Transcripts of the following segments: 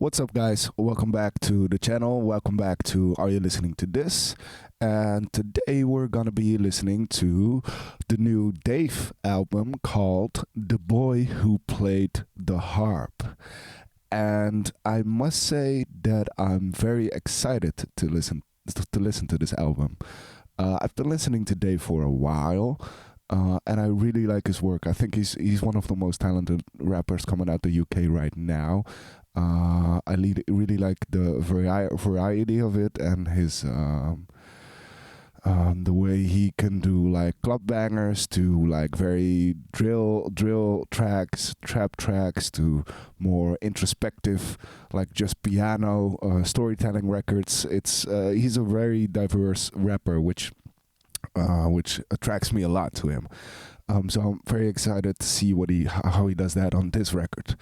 What's up, guys? Welcome back to the channel. Welcome back to Are You Listening to This? And today we're gonna be listening to the new Dave album called The Boy Who Played the Harp. And I must say that I'm very excited to listen to this album. I've been listening to Dave for a while. And I really like his work. I think he's one of the most talented rappers coming out the UK right now. Really like the variety of it and his the way he can do like club bangers to like very drill tracks, trap tracks to more introspective like just piano storytelling records. He's a very diverse rapper, which attracts me a lot to him. So I'm very excited to see how he does that on this record.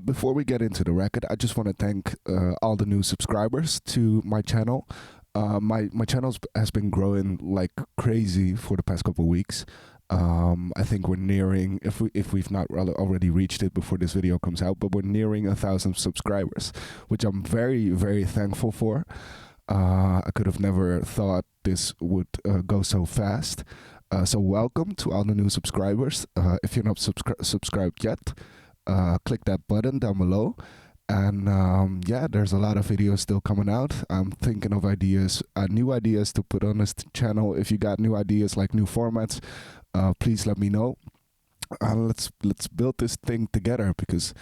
Before we get into the record, I just want to thank all the new subscribers to my channel. My channel has been growing like crazy for the past couple of weeks. I think we're nearing, if we've not already reached it before this video comes out, but we're nearing 1,000 subscribers, which I'm very, very thankful for. I could have never thought this would go so fast. So welcome to all the new subscribers. If you're not subscribed yet, click that button down below. And yeah, there's a lot of videos still coming out. I'm thinking of ideas, new ideas to put on this channel. If you got new ideas like new formats, please let me know. Let's build this thing together, because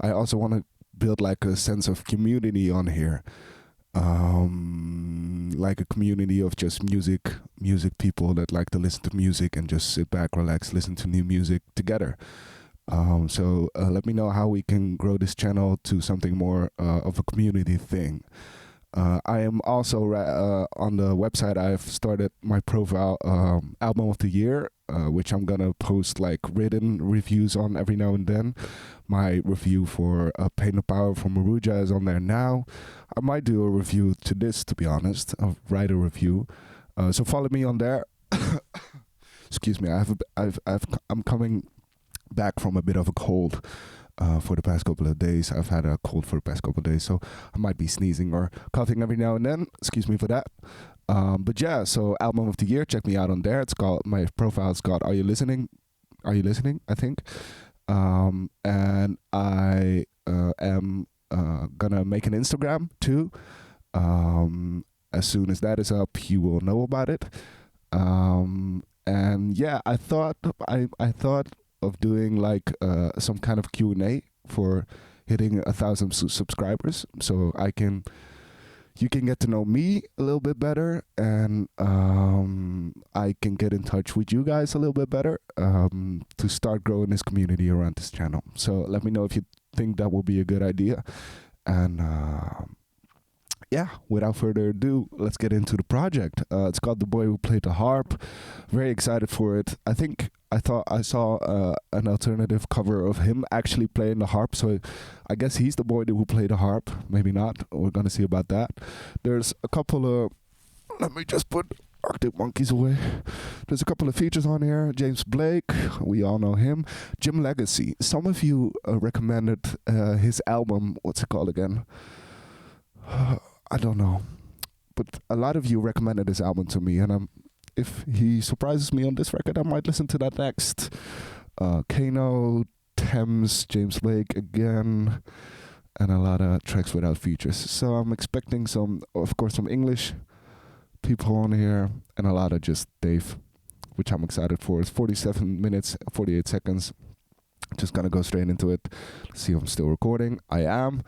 I also want to build like a sense of community on here. Like a community of just music people that like to listen to music and just sit back, relax, listen to new music together. So let me know how we can grow this channel to something more of a community thing. I am also on the website. I've started my profile album of the year, which I'm gonna post like written reviews on every now and then. My review for Pain the Power from Maruja is on there now. I might do a review to this, to be honest. I'll write a review. So follow me on there. Excuse me. I'm coming back from a bit of a cold for the past couple of days. I've had a cold for the past couple of days, so I might be sneezing or coughing every now and then. Excuse me for that. But yeah, so album of the year, check me out on there. It's called, my profile is called Are You Listening? Are You Listening? I think. And I am gonna make an Instagram too. As soon as that is up, you will know about it. And yeah, I thought of doing like some kind of Q&A for hitting 1,000 subscribers, so you can get to know me a little bit better, and I can get in touch with you guys a little bit better to start growing this community around this channel. So let me know if you think that will be a good idea. And yeah, without further ado, let's get into the project. It's called The Boy Who Played the Harp. Very excited for it. I thought I saw an alternative cover of him actually playing the harp, so I guess he's the boy who played the harp. Maybe not. We're gonna see about that. There's a couple of, let me just put Arctic Monkeys away. There's a couple of features on here. James Blake, we all know him. Jim Legacy. Some of you recommended his album. What's it called again? I don't know, but a lot of you recommended this album to me, and if he surprises me on this record, I might listen to that next. Kano, Thames, James Blake again, and a lot of tracks without features. So I'm expecting of course, some English people on here, and a lot of just Dave, which I'm excited for. It's 47 minutes, 48 seconds. Just gonna go straight into it. Let's see if I'm still recording. I am.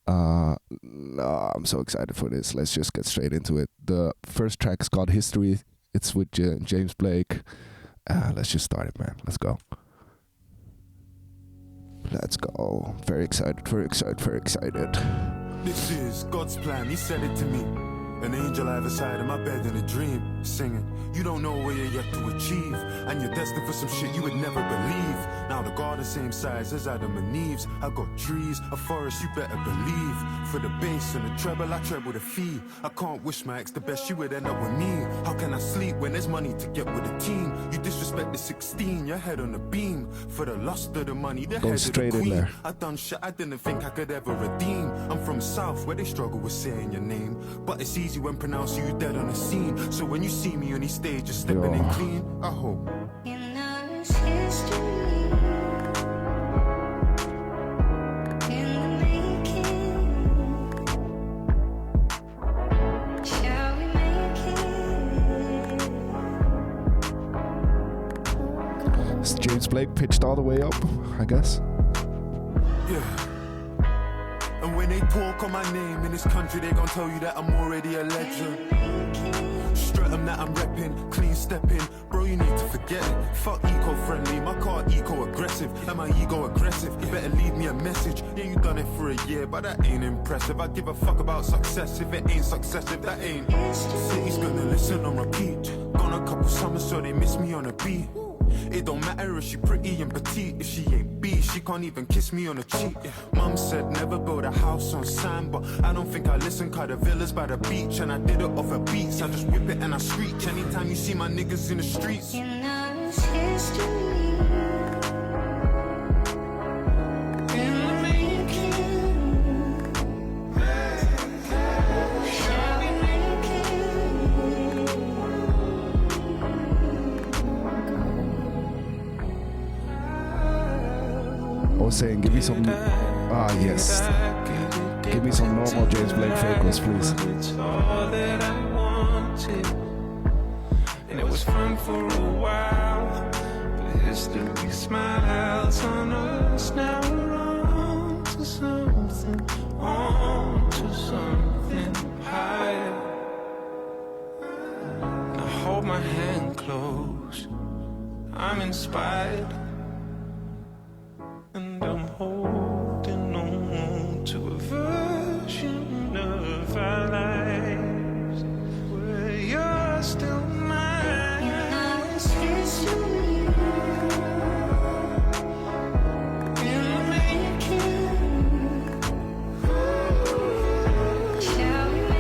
I'm so excited for this. Let's just get straight into it. The first track is called History. It's with James Blake. Let's just start it, man. Let's go. Let's go. Very excited, very excited, very excited. This is God's plan. He said it to me. An angel either side of my bed in a dream, singing, you don't know where you're yet to achieve, and you're destined for some shit you would never believe. Now the garden same size as Adam and Eve's. I got trees, a forest, you better believe. For the bass and the treble, I treble the fee. I can't wish my ex the best, she would end up with me. How can I sleep when there's money to get with a team? You disrespect the 16, your head on the beam. For the lust of the money, the head of the queen. I done shit I didn't think I could ever redeem. I'm from South, where they struggle with saying your name, but it's easy when pronouncing you dead on the scene. So when you see me on these stages stepping in clean, I hope you know it's history in the making. Shall we make it? Is James Blake pitched all the way up, I guess? Yeah. And when they talk on my name in this country, they gon' tell you that I'm already a legend. Strut them that I'm reppin', clean stepping. Bro, you need to forget it. Fuck eco-friendly, my car eco-aggressive. And my ego aggressive, you better leave me a message. Yeah, you done it for a year, but that ain't impressive. I give a fuck about success if it ain't successive, that ain't. City's gonna listen on repeat. Gone a couple summers so they miss me on a beat. It don't matter if she pretty and petite. If she ain't B, she can't even kiss me on the cheek. Mum said never build a house on sand, but I don't think I listen, cause the villas by the beach. And I did it off her beats, I just whip it and I screech. Anytime you see my niggas in the streets, you know it's history. Saying, give me some, yes, give me some normal James Blake vocals, please. It's all that I wanted, and it was fun for a while, but history smiles on us. Now we're on to something higher. I hold my hand close, I'm inspired. And I'm holding on to a version of our lives where you're still mine. You know it's history in the making. Shall we make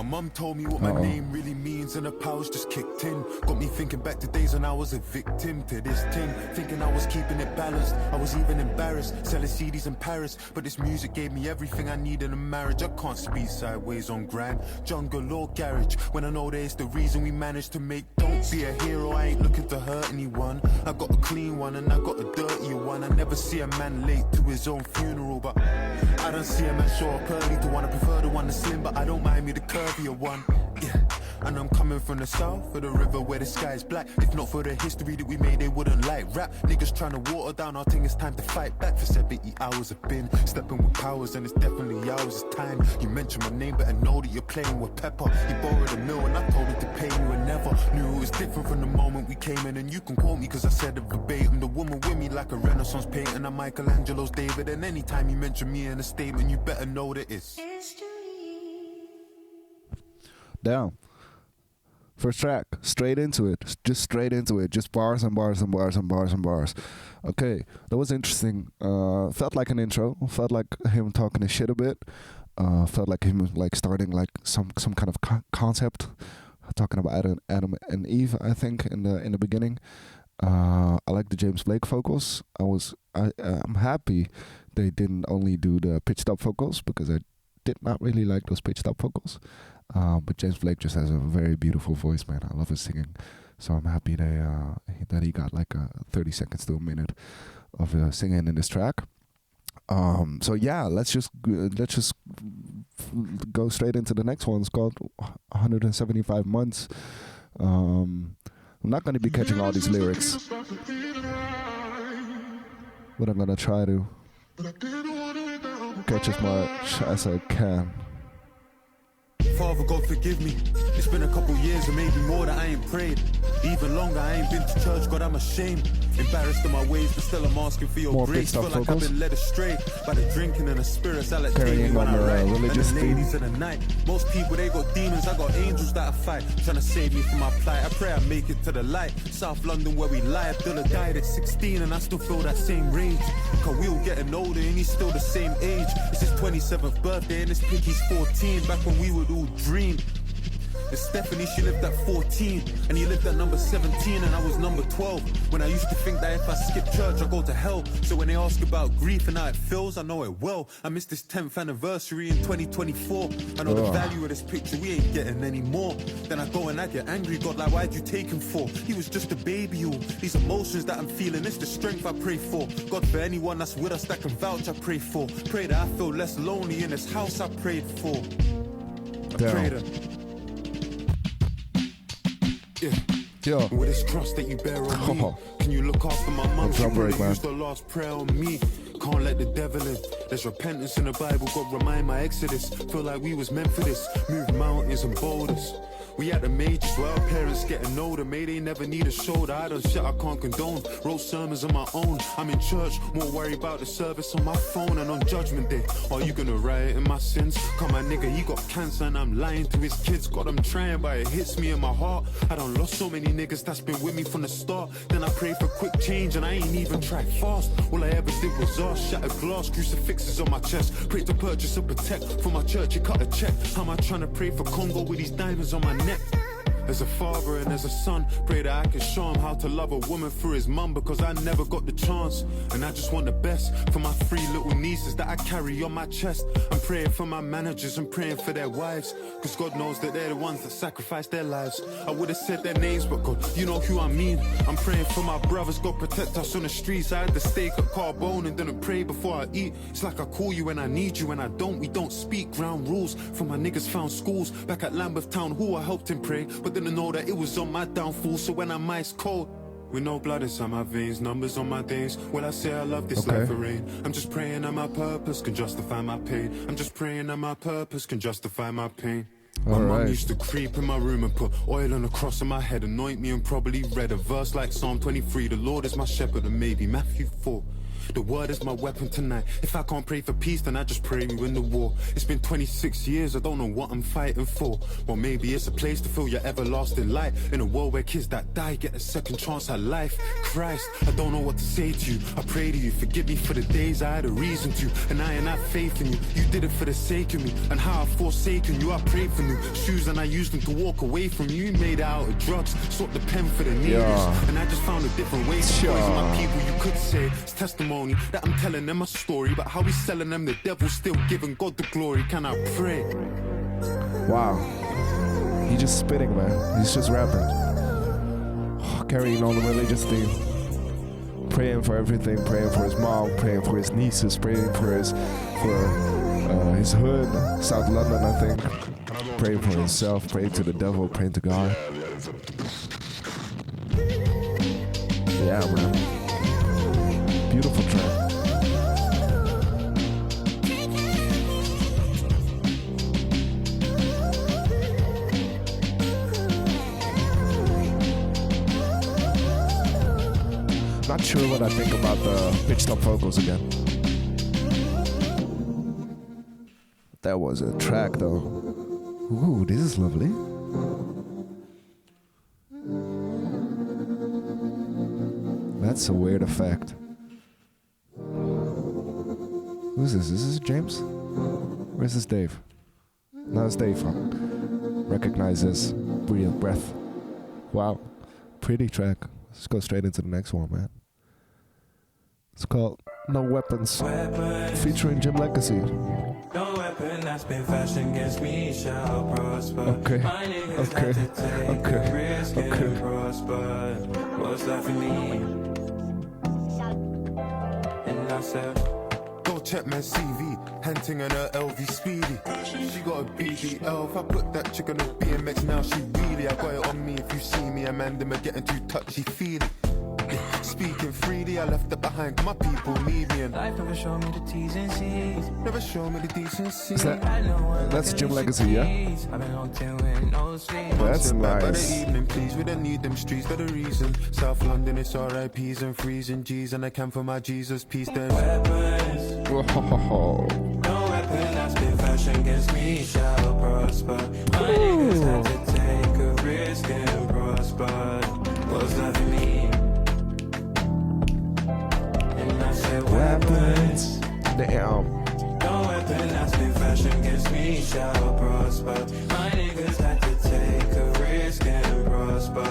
My mum told me what my name really means, and the powers just kicked in. Got me thinking back to days when I was a victim to this thing. Thinking I was keeping it balanced, I was even embarrassed. Selling CDs in Paris, but this music gave me everything I need in a marriage. I can't speed sideways on grind, jungle or garage, when I know that it's the reason we managed to make. Don't be a hero, I ain't looking to hurt anyone. I got a clean one and I got a dirty one. I never see a man late to his own funeral, but I don't see a man show up early to one. I prefer the one that's slim, but I don't mind me the curvier one. Yeah, and I'm coming from the south of the river where the sky's black. If not for the history that we made, they wouldn't like rap. Niggas trying to water down our thing, it's time to fight back. For 70 hours I've been stepping with powers, and it's definitely ours. It's time you mention my name, better know that you're playing with pepper. He borrowed a mill and I told him to pay you, and never knew it was different from the moment we came in. And you can quote me cause I said it verbatim. The woman with me like a Renaissance painting, I'm Michelangelo's David. And anytime you mention me in a statement, you better know that it's down. First track, straight into it, just bars and bars and bars and bars and bars. Okay, that was interesting. Felt like an intro. Felt like him talking his shit a bit. Felt like him like starting like some kind of concept, talking about Adam and Eve. I think in the beginning. I like the James Blake vocals. I'm happy they didn't only do the pitched up vocals, because I did not really like those pitched up vocals. But James Blake just has a very beautiful voice, man. I love his singing, so I'm happy that he got like 30 seconds to a minute of singing in this track. So yeah, let's just go straight into the next one. It's called 175 Months. I'm not going to be catching all these lyrics, but I'm going to try to catch as much as I can. Father God, forgive me. It's been a couple years or maybe more that I ain't prayed. Even longer, I ain't been to church, God, I'm ashamed. Embarrassed in my ways, but still I'm asking for your grace. Feel like I've been led astray by the drinking and the spirits I let take me when I write. And the ladies of the night. Most people, they got demons, I got angels that I fight. Trying to save me from my plight, I pray I make it to the light. South London where we lie, Abdullah died at 16 and I still feel that same rage. Cause we all getting older and he's still the same age. It's his 27th birthday and this pick 14, back when we would all dream. And Stephanie, she lived at 14, and he lived at number 17, and I was number 12. When I used to think that if I skip church, I go to hell. So when they ask about grief and how it feels, I know it well. I missed this 10th anniversary in 2024. I know the value of this picture, we ain't getting any more. Then I go and I get angry, God, like why'd you take him for? He was just a baby, all these emotions that I'm feeling, it's the strength I pray for. God, for anyone that's with us that can vouch, I pray for. Pray that I feel less lonely in this house I prayed for. I prayed that. Yeah. With this cross that you bear on me, can you look after my mum? She probably used the last prayer on me. Can't let the devil in. There's repentance in the Bible, God remind my exodus. Feel like we was meant for this. Move mountains and boulders. We at the majors where our parents getting older. May they never need a shoulder. I done shit I can't condone. Wrote sermons on my own. I'm in church, more worried about the service on my phone. And on judgment day, are you gonna riot in my sins? Come my nigga, he got cancer and I'm lying to his kids. God, I'm trying but it hits me in my heart. I done lost so many niggas that's been with me from the start. Then I prayed for quick change and I ain't even tried fast. All I ever did was ask. Shattered glass, crucifixes on my chest. Prayed to purchase a protect. For my church, you cut a check. How am I trying to pray for Congo with these diamonds on my neck? As a father and as a son, pray that I can show him how to love a woman through his mum, because I never got the chance. And I just want the best for my 3 little nieces that I carry on my chest. I'm praying for my managers and praying for their wives, because God knows that they're the ones that sacrifice their lives. I would have said their names, but God, you know who I mean. I'm praying for my brothers, God protect us on the streets. I had the steak at Carbone and didn't pray before I eat. It's like I call you when I need you, when I don't, we don't speak. Ground rules for my niggas found schools back at Lambeth Town, who I helped him pray, but didn't know that it was on my downfall. So when I'm ice cold, with no blood inside my veins, numbers on my days, well I say I love this life of rain. I'm just praying that my purpose can justify my pain. I'm just praying that my purpose can justify my pain. My mum used to creep in my room and put oil on the cross on my head, anoint me and probably read a verse like Psalm 23. The Lord is my shepherd, and maybe Matthew 4. The word is my weapon tonight. If I can't pray for peace, then I just pray we win the war. It's been 26 years, I don't know what I'm fighting for. Well, maybe it's a place to feel your everlasting light. In a world where kids that die get a second chance at life. Christ, I don't know what to say to you. I pray to you, forgive me for the days I had a reason to. And I ain't have faith in you. You did it for the sake of me. And how I've forsaken you, I prayed for new shoes and I used them to walk away from you. You made it out of drugs, sought the pen for the needles. And I just found a different way to poison my people. You could say it's testimony that I'm telling them a story, but how we selling them, the devil still giving God the glory. Can I pray? Wow, he's just spitting, man. He's just rapping, carrying on the religious theme, praying for everything, praying for his mom, praying for his nieces, praying for his hood, South London, I think, praying for himself, praying to the devil, praying to God. Yeah, man. Beautiful track. Not sure what I think about the pitched up vocals again. That was a track though. Ooh, this is lovely. That's a weird effect. Who's this? Is this James? Where's this Dave? No, it's Dave. Recognize this. Breath. Wow. Pretty track. Let's go straight into the next one, man. It's called No Weapons. Featuring Jim Legacy. No weapon that's been fashioned against me shall prosper. Okay. Prosper. What's left for me? And I said, go check my CV, hunting on her LV Speedy. She got a BBL. If I put that chick on a BMX now, she really, I got it on me. If you see me, Amanda, I'm getting too touchy feely. speaking freely, I left it behind. My people need me and Life never showed me the T's and C's. never show me the decency. Is that's Jim Legacy, yeah? I've been locked in with no sleep. That's By the nice. evening, please, we don't need them streets for the reason. South London, it's RIPs and freezing G's, and I can for my Jesus peace. There's Weapons, Whoa. no weapon that's been fashioned against me shall prosper. My niggas had to take a risk and prosper. What's left of me? And I said weapons. Damn. No weapon that's been fashioned against me shall prosper. My niggas had to take a risk and prosper.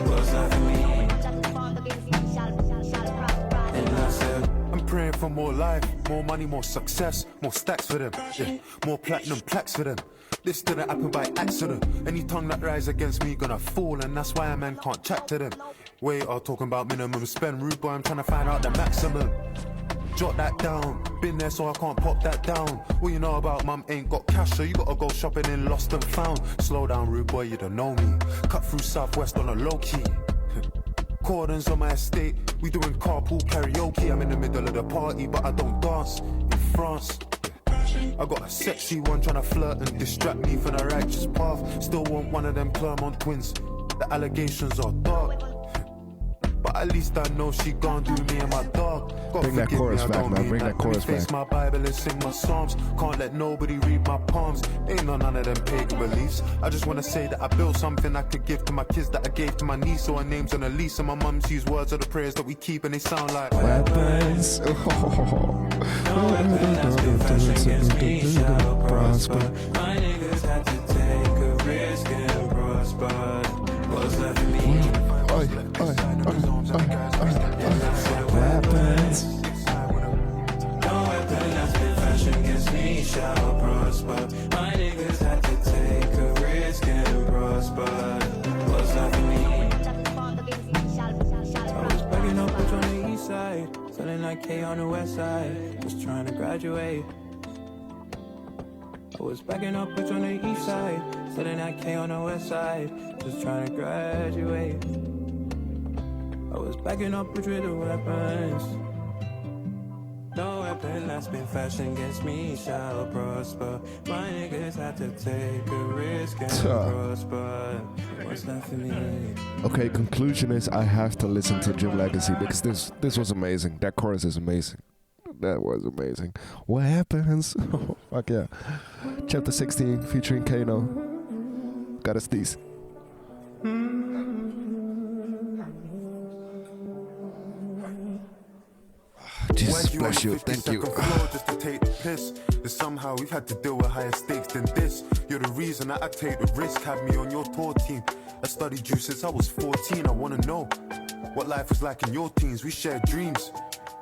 What's left of me? And I said, I'm praying for more life, more money, more success, more stacks for them, yeah, more platinum plaques for them. This didn't happen by accident. Any tongue that rise against me gonna fall, and that's why a man can't chat to them. Wait, I'm talking about minimum spend, rude boy, I'm trying to find out the maximum. Jot that down, been there so I can't pop that down. What you know about mum ain't got cash, so you gotta go shopping in lost and found. Slow down, rude boy, you don't know me. Cut through Southwest on a low key. Cordons on my estate, we doing carpool karaoke. I'm in the middle of the party, but I don't dance. In France, I got a sexy one trying to flirt and distract me from the righteous path. Still want one of them Clermont twins. The allegations are dark, but at least I know she gon' do me and my dog. God Bring that forgive chorus me, I back, don't man. mean Bring that chorus Let me face back. my Bible and sing my psalms. Can't let nobody read my palms. Ain't no none of them pagan beliefs. I just wanna say that I built something I could give to my kids that I gave to my niece. So her name's on a lease, and my mum's use words of the prayers that we keep, and they sound like Weapons. no weapon that's been fashioned against me shall prosper. My niggas had to take a risk and prosper. What's left of me? Weapons. No weapon that's been fashioned against me shall prosper. My niggas had to take a risk and prosper. What's left of me? I was packing up bitch on the east side, selling like K on the west side. Was trying to graduate. I was backing up bitch on the east side, selling that K on the west side. Just trying to graduate. I was backing up bitch with the weapons. No weapon that's been fashioned against me shall prosper. My niggas had to take a risk and prosper. What's left for me? Okay, conclusion is I have to listen to Jim Legacy because this was amazing. That chorus is amazing. That was amazing. What happens? Fuck yeah. Chapter 16 featuring Kano. Got us these. Jesus bless you. Thank you. Just to take the piss. And somehow we've had to deal with higher stakes than this. You're the reason that I take the risk. Have me on your tour team. I studied you since I was 14. I wanna know what life was like in your teens. We shared dreams.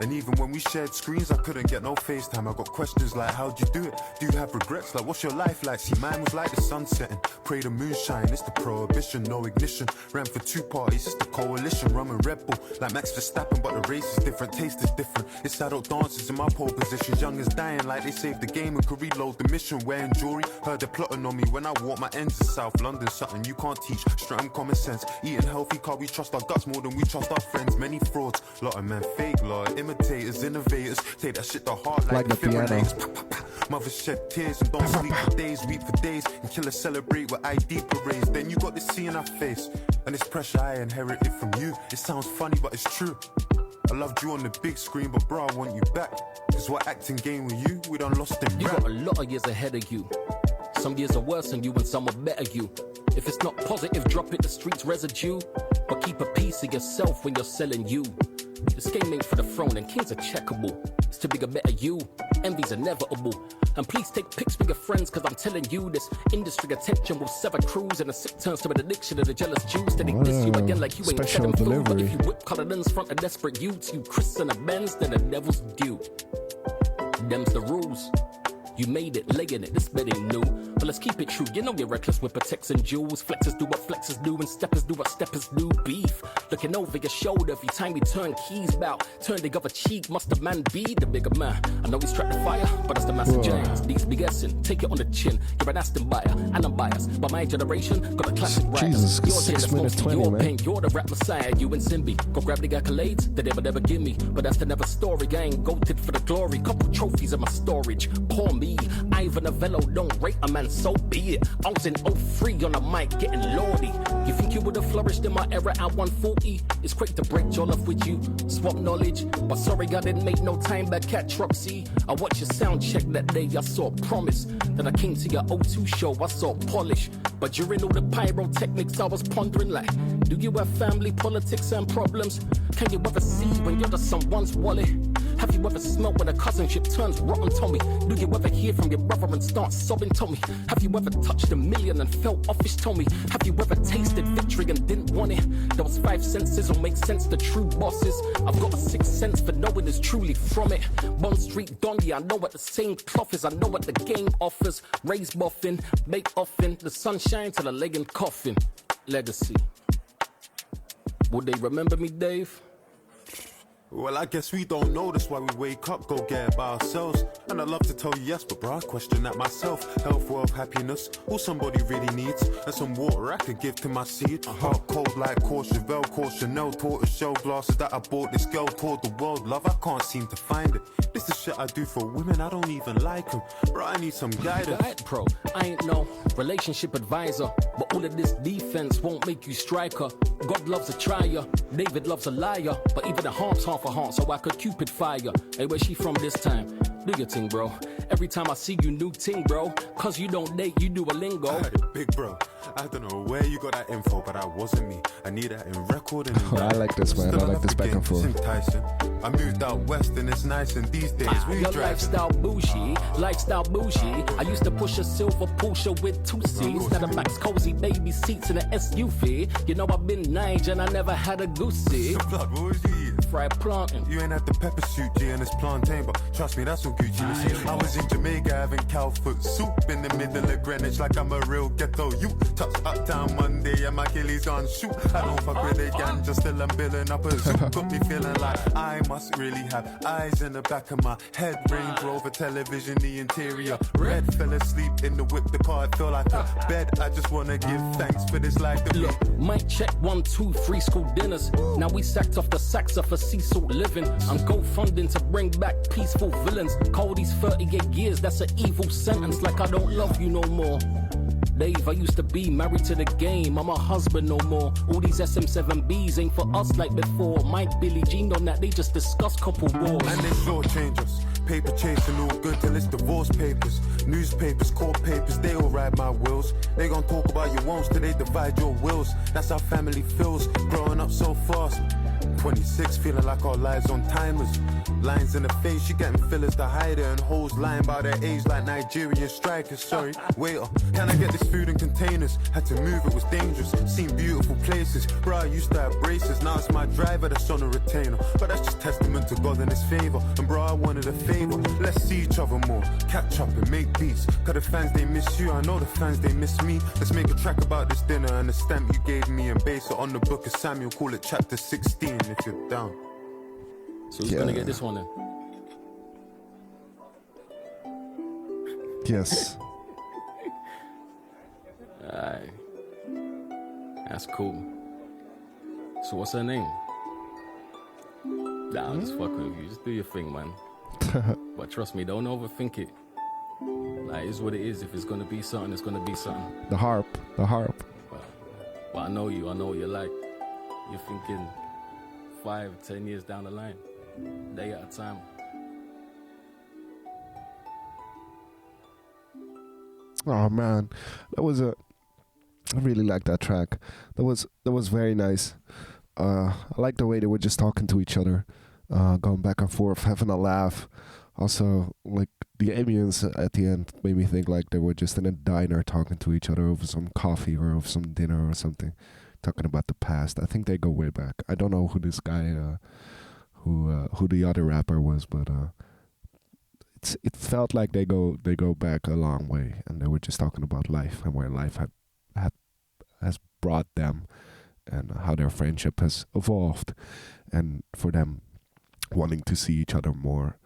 And even when we shared screens, I couldn't get no FaceTime. I got questions like, how'd you do it? Do you have regrets? Like, what's your life like? See, mine was like the sun setting. Pray the moonshine, it's the prohibition, no ignition. Ran for 2 parties, it's the coalition. Rum and Red Bull, like Max Verstappen, but the race is different, taste is different. It's adult dances in my pole positions. Young as dying, like they saved the game and could reload the mission. Wearing jewelry, heard they plotting on me when I walk my ends of South London. Something you can't teach, straight and common sense. Eating healthy, can't we trust our guts more than we trust our friends? Many frauds, lot of men fake, lot of imitators, innovators. Take that shit to heart like the piano. Mothers shed tears and don't sleep for days, weep for days, and killers celebrate with ID parades. Then you got this C in our face, and this pressure I inherited from you. It sounds funny, but it's true. I loved you on the big screen, but bro, I want you back. Cause what acting game with you, we done lost in You rap. got a lot of years ahead of you. Some years are worse than you and some are better you. If it's not positive, drop it, the streets residue. But keep a piece of yourself when you're selling you. This game ain't for the throne and kings are checkable. It's to be a better you, envy's inevitable. And please take pics with your friends, cause I'm telling you this industry attention will sever crews, and the sick turns to an addiction of the jealous Jews. Then they diss you again like you ain't Special fed them food. But delivery. if you whip colorins front of desperate youths, you Chris and a Benz, then the devil's due. Them's the rules. You made it, laying it, this bed ain't new. but let's keep it true. You know you're reckless with protects and jewels. Flexers do what flexers do, and steppers do what steppers do. Beef, looking over your shoulder every time you turn keys bout. Turn the other cheek, must the man be the bigger man? I know he's trapped the fire, but that's the master James. These be guessing, take it on the chin. You're an Aston buyer, and I'm biased. But my generation got a classic writer. Jesus, Your 6 minutes 20, your man. pain, you're the rap messiah. You and Simbi go grab the accolades that they would never give me. But that's the never story. I ain't goated for the glory. Couple trophies in my storage. Poor me, Ivan Novello, don't rate a man, so be it. I was in 03 on the mic getting lordy. You think you would have flourished in my era at 140? It's great to break your love with you, swap knowledge. But sorry, I didn't make no time back at Troxy. I watched your sound check that day, I saw promise. Then I came to your O2 show, I saw polish. But during all the pyrotechnics, I was pondering like, do you have family, politics and problems? Can you ever see when you're just someone's wallet? Have you ever smelled when a cousinship turns rotten, Tommy? Do you ever hear from your brother and start sobbing, Tommy? Have you ever touched a million and felt office, Tommy? Have you ever tasted victory and didn't want it? Those 5 senses will make sense to true bosses. I've got a 6th sense for knowing it's truly from it. Bond Street Donny, I know what the same cloth is. I know what the game offers. Raise boffin, make offin, the sunshine till the leg and coffin. Legacy. Would they remember me, Dave? Well, I guess we don't know, that's why we wake up, go get it by ourselves. And I'd love to tell you yes, but bro, I question that myself. Health, wealth, happiness, all somebody really needs. And some water I could give to my seed. Hot, cold like Courchevel, Chanel, tortoise shell glasses that I bought this girl toward the world. Love, I can't seem to find it. This is shit I do for women, I don't even like them. Bro, I need some guidance. Guide, bro, I ain't no relationship advisor, but all of this defense won't make you striker. God loves a trier, David loves a liar, but even the Harp's half a heart, so I could Cupid fire. Hey, where she from this time? Do your thing, bro. Every time I see you, new ting, bro. Cause you don't date, you do a lingo. I heard it, big bro. I don't know where you got that info, but that wasn't me. I need that in record and in I like this, man. I like this back and forth. Enticing. I moved out west and it's nice, and these days we your drive. lifestyle bougie, I used to push a silver Porsche with 2 seats. Now the Max cozy baby seats in an SUV. You know I've been Nige and I never had a goosey. Blood, what was you eating? Fried plantain. You ain't had the pepper soup, G, and it's plantain, but trust me, that's all Gucci. I was in Jamaica having cow foot soup in the middle of Greenwich like I'm a real ghetto you. Touch uptown Monday and my Achilles on shoot. I don't fuck with a ganja, still I'm building up a zoo. Got me feeling like I must really have eyes in the back of my head. Range Rover television, the interior red. Fell asleep in the whip, the car, I feel like a bed. I just wanna give thanks for this life that Look, mic check 1, 2, 3 school dinners. Now we sacked off the Saxa for sea salt living. I'm go funding to bring back peaceful villains. Cody's 38 years, that's an evil sentence. Like I don't love you no more. Dave, I used to be married to the game. I'm a husband no more. All these SM7Bs ain't for us like before. Mike, Billy Jean on that, they just discuss couple wars. And they short change us. Paper chasing all good till it's divorce papers. Newspapers, court papers, they all ride my wheels. They gon' talk about your wants till they divide your wills. That's how family feels, growing up so fast. 26, feeling like our lives on timers. Lines in the face, you getting fillers to hide it. And hoes lying about their age like Nigerian strikers. Sorry, waiter, can I get this food in containers? Had to move, it was dangerous. Seen beautiful places. Bro, I used to have braces. Now it's my driver that's on a retainer. But that's just testament to God and his favor. And bro, I wanted a favor. Let's see each other more. Catch up and make beats. Cause the fans, they miss you. I know the fans, they miss me. Let's make a track about this dinner and the stamp you gave me. And base it on the book of Samuel. Call it chapter 16 if you're down. So who's gonna get this one then? Yes. Alright. That's cool. So what's her name? Nah, I'm just fucking with you. Just do your thing, man. But trust me, don't overthink it. Like, it's what it is. If it's gonna be something, it's gonna be something. The harp. But I know you. I know what you're like. You're thinking 5, 10 years down the line. Day at a time. Oh man, I really like that track. That was very nice. I like the way they were just talking to each other, going back and forth, having a laugh. Also, like the ambience at the end made me think like they were just in a diner talking to each other over some coffee or over some dinner or something, talking about the past. I think they go way back. I don't know who this guy, who the other rapper was, but it felt like they go back a long way, and they were just talking about life and where life has brought them, and how their friendship has evolved, and for them wanting to see each other more.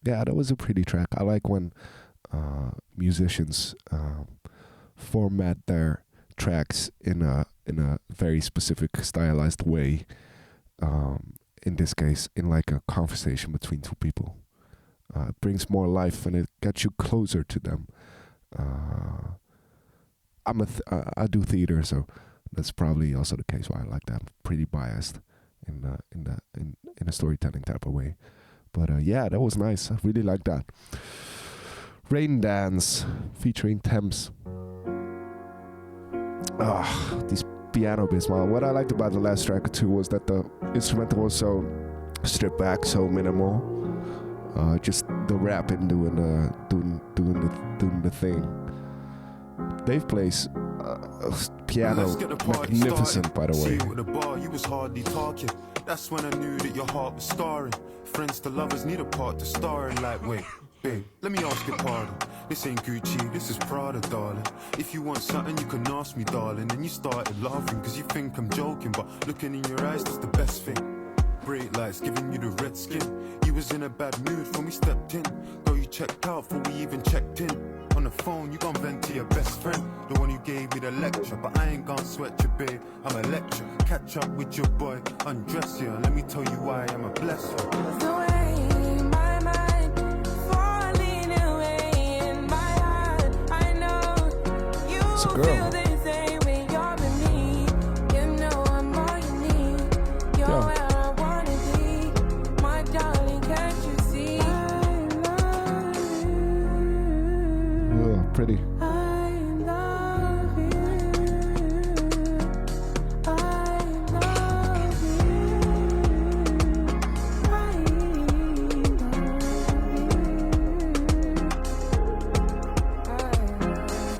Yeah, that was a pretty track. I like when musicians format their tracks in a very specific stylized way. In this case, in like a conversation between two people. It brings more life and it gets you closer to them. I do theater, so that's probably also the case why I like that. I'm pretty biased in a storytelling type of way. But yeah, that was nice. I really like that. Raindance featuring Thames. These piano bits, man. What I liked about the last track too was that the instrumental was so stripped back, so minimal. Just the rapping doing the thing. Dave plays piano magnificent, by the way. See you at the bar, you was hardly talking. That's when I knew that your heart was starring. Friends to lovers need a part to star in. Like, wait, babe, let me ask your pardon. This ain't Gucci, this is Prada, darling. If you want something, you can ask me, darling. And you started laughing, cause you think I'm joking. But looking in your eyes, that's the best thing. Bright lights giving you the red skin. You was in a bad mood when we stepped in. Girl, you checked out before we even checked in. On the phone, you gon' vent to your best friend, the one who gave me the lecture. But I ain't gon' sweat you, babe, I'm a lecture. Catch up with your boy, undress you, and let me tell you why I'm a blesser. The way my mind falling away in my heart, I know you feel the same way you're with me. You know I'm all you need. You're where I wanna be, my darling. Can't you see? I love you. Oh, pretty. I love you. I love you.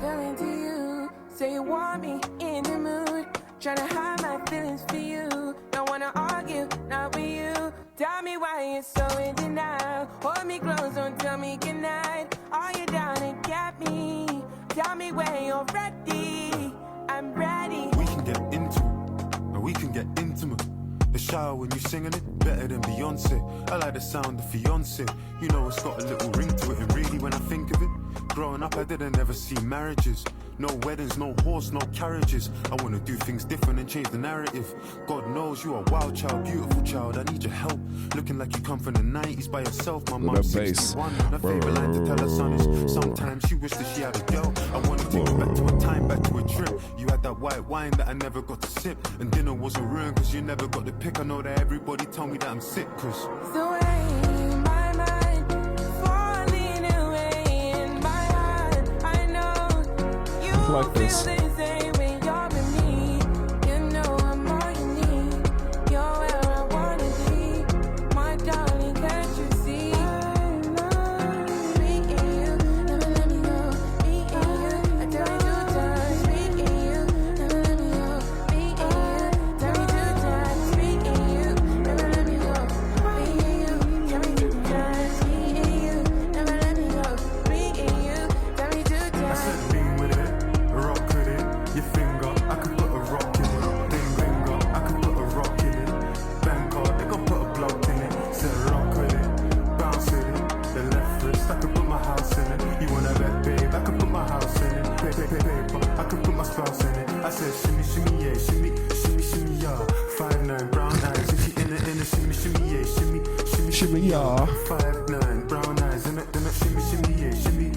I'm going to you. Say you want me in the mood. Tryna hide my feelings for you. Don't wanna argue, not with you. Tell me why you're so in denial. Hold me close, don't tell me goodnight. Are you down to get me? Tell me when you're ready. I'm ready. We can get into it, and we can get intimate. The shower when you singing it, better than Beyonce. I like the sound of fiance. You know it's got a little ring to it, and really when I think of it, growing up I didn't ever see marriages. No weddings, no horse, no carriages. I wanna do things different and change the narrative. God knows you are a wild child, beautiful child. I need your help. Looking like you come from the 90s by yourself. My mom's 61. Her favorite line to tell her son is sometimes she wished that she had a girl. I wanna take you back to a time, back to a trip. You had that white wine that I never got to sip, and dinner wasn't ruined cause you never got the pick. I know that everybody told me that I'm sick cause The way my mind falling away in my heart, I know you Like this. feel the same way you're with me. You know I'm all you need. You're where I wanna be, my darling. Can't you see? I love me and you, never let me go. Me and you, I tell you 2 times. Me and you, never let me go. Me and you, tell me 2 times. Me and you, never let me go. Me and you, tell me 2 times. Me and you, never let me go. Me and you, tell me 2 I times. said lean with it, rock with it. Your finger, I could put a rock in it. Ding finger, I could put a rock in it. Bangkok, they gon' put a block in it. Said rock with it, bounce with it. The left wrist, I could put my house in it. You wanna bet, babe, I could put my house in it. Paper, I could put my spouse in it. I said shimmy, shimmy, yeah, shimmy, yeah. 5'9", brown eyes, if she in it, shimmy, yeah, Shimmy, yeah. 5'9", brown eyes, in it, shimmy, yeah, shimmy,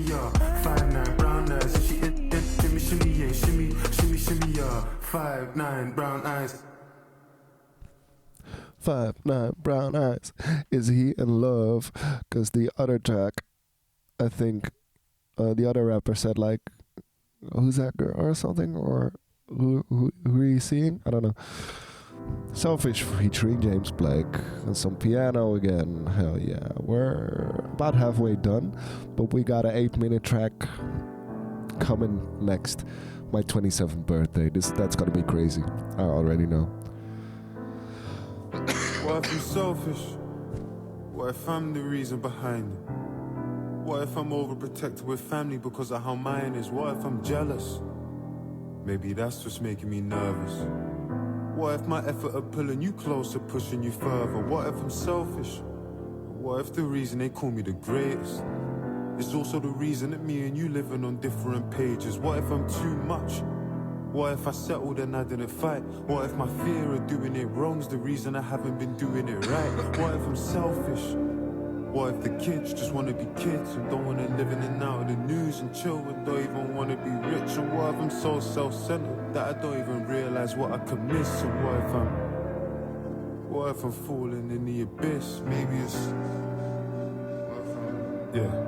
yeah. 5'9", brown eyes, if she in it, shimmy, yeah, shimmy, yeah. 5'9", brown eyes. 5'9" brown eyes. Is he in love? Because the other track, I think, the other rapper said like, "Who's that girl?" or something, or who are you seeing? I don't know. Selfish featuring James Blake and some piano again. Hell yeah, we're about halfway done, but we got an 8-minute track coming next. My 27th birthday. That's gonna be crazy. I already know. Why if you selfish? What if I'm the reason behind it? What if I'm overprotected with family because of how mine is? What if I'm jealous? Maybe that's what's making me nervous. What if my effort of pulling you closer, pushing you further? What if I'm selfish? What if the reason they call me the greatest is also the reason that me and you living on different pages? What if I'm too much? What if I settled and I didn't fight? What if my fear of doing it wrong's the reason I haven't been doing it right? What if I'm selfish? What if the kids just want to be kids and don't want to live in and out of the news, and children don't even want to be rich? And what if I'm so self-centered that I don't even realize what I could miss? And what if I'm falling in the abyss? Maybe it's... yeah.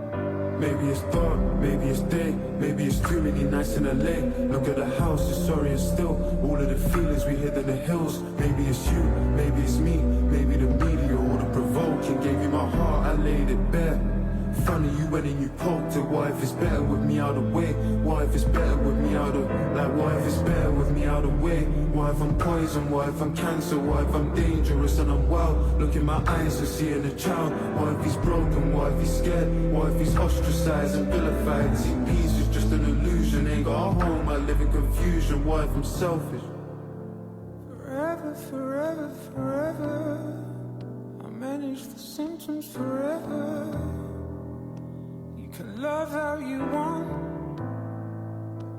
Maybe it's dark, maybe it's day, maybe it's too many nights in LA. Look at the house, it's sorry and still. All of the feelings we hid in the hills. Maybe it's you, maybe it's me, maybe the media or the provoking. Gave you my heart, I laid it bare. Funny you went and you poked it. What if it's better with me out of way? What if it's better with me out of... like, what if it's better with me out of way? What if I'm poison? What if I'm cancer? What if I'm dangerous and I'm wild? Look in my eyes and seeing a child. What if he's broken? What if he's scared? What if he's ostracized and vilified? See, peace is just an illusion. Ain't got a home, I live in confusion. What if I'm selfish? Forever, forever, forever, I manage the symptoms forever. You can love how you want.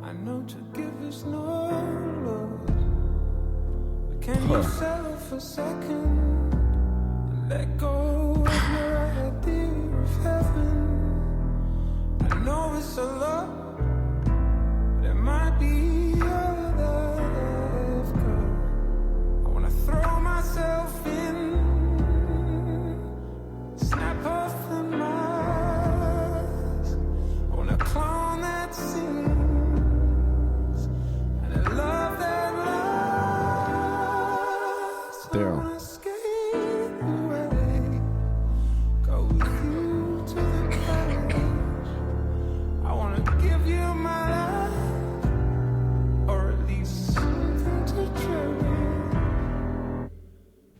I know to give is no loss. But can you settle for a second and let go of your idea of heaven? I know it's a lot, but it might be all that I've got. I wanna throw myself in, snap off the mask. I wanna clone that sings and a love that lasts. I wanna escape away, go with you to the cage. I wanna give you my life, or at least something to cherish.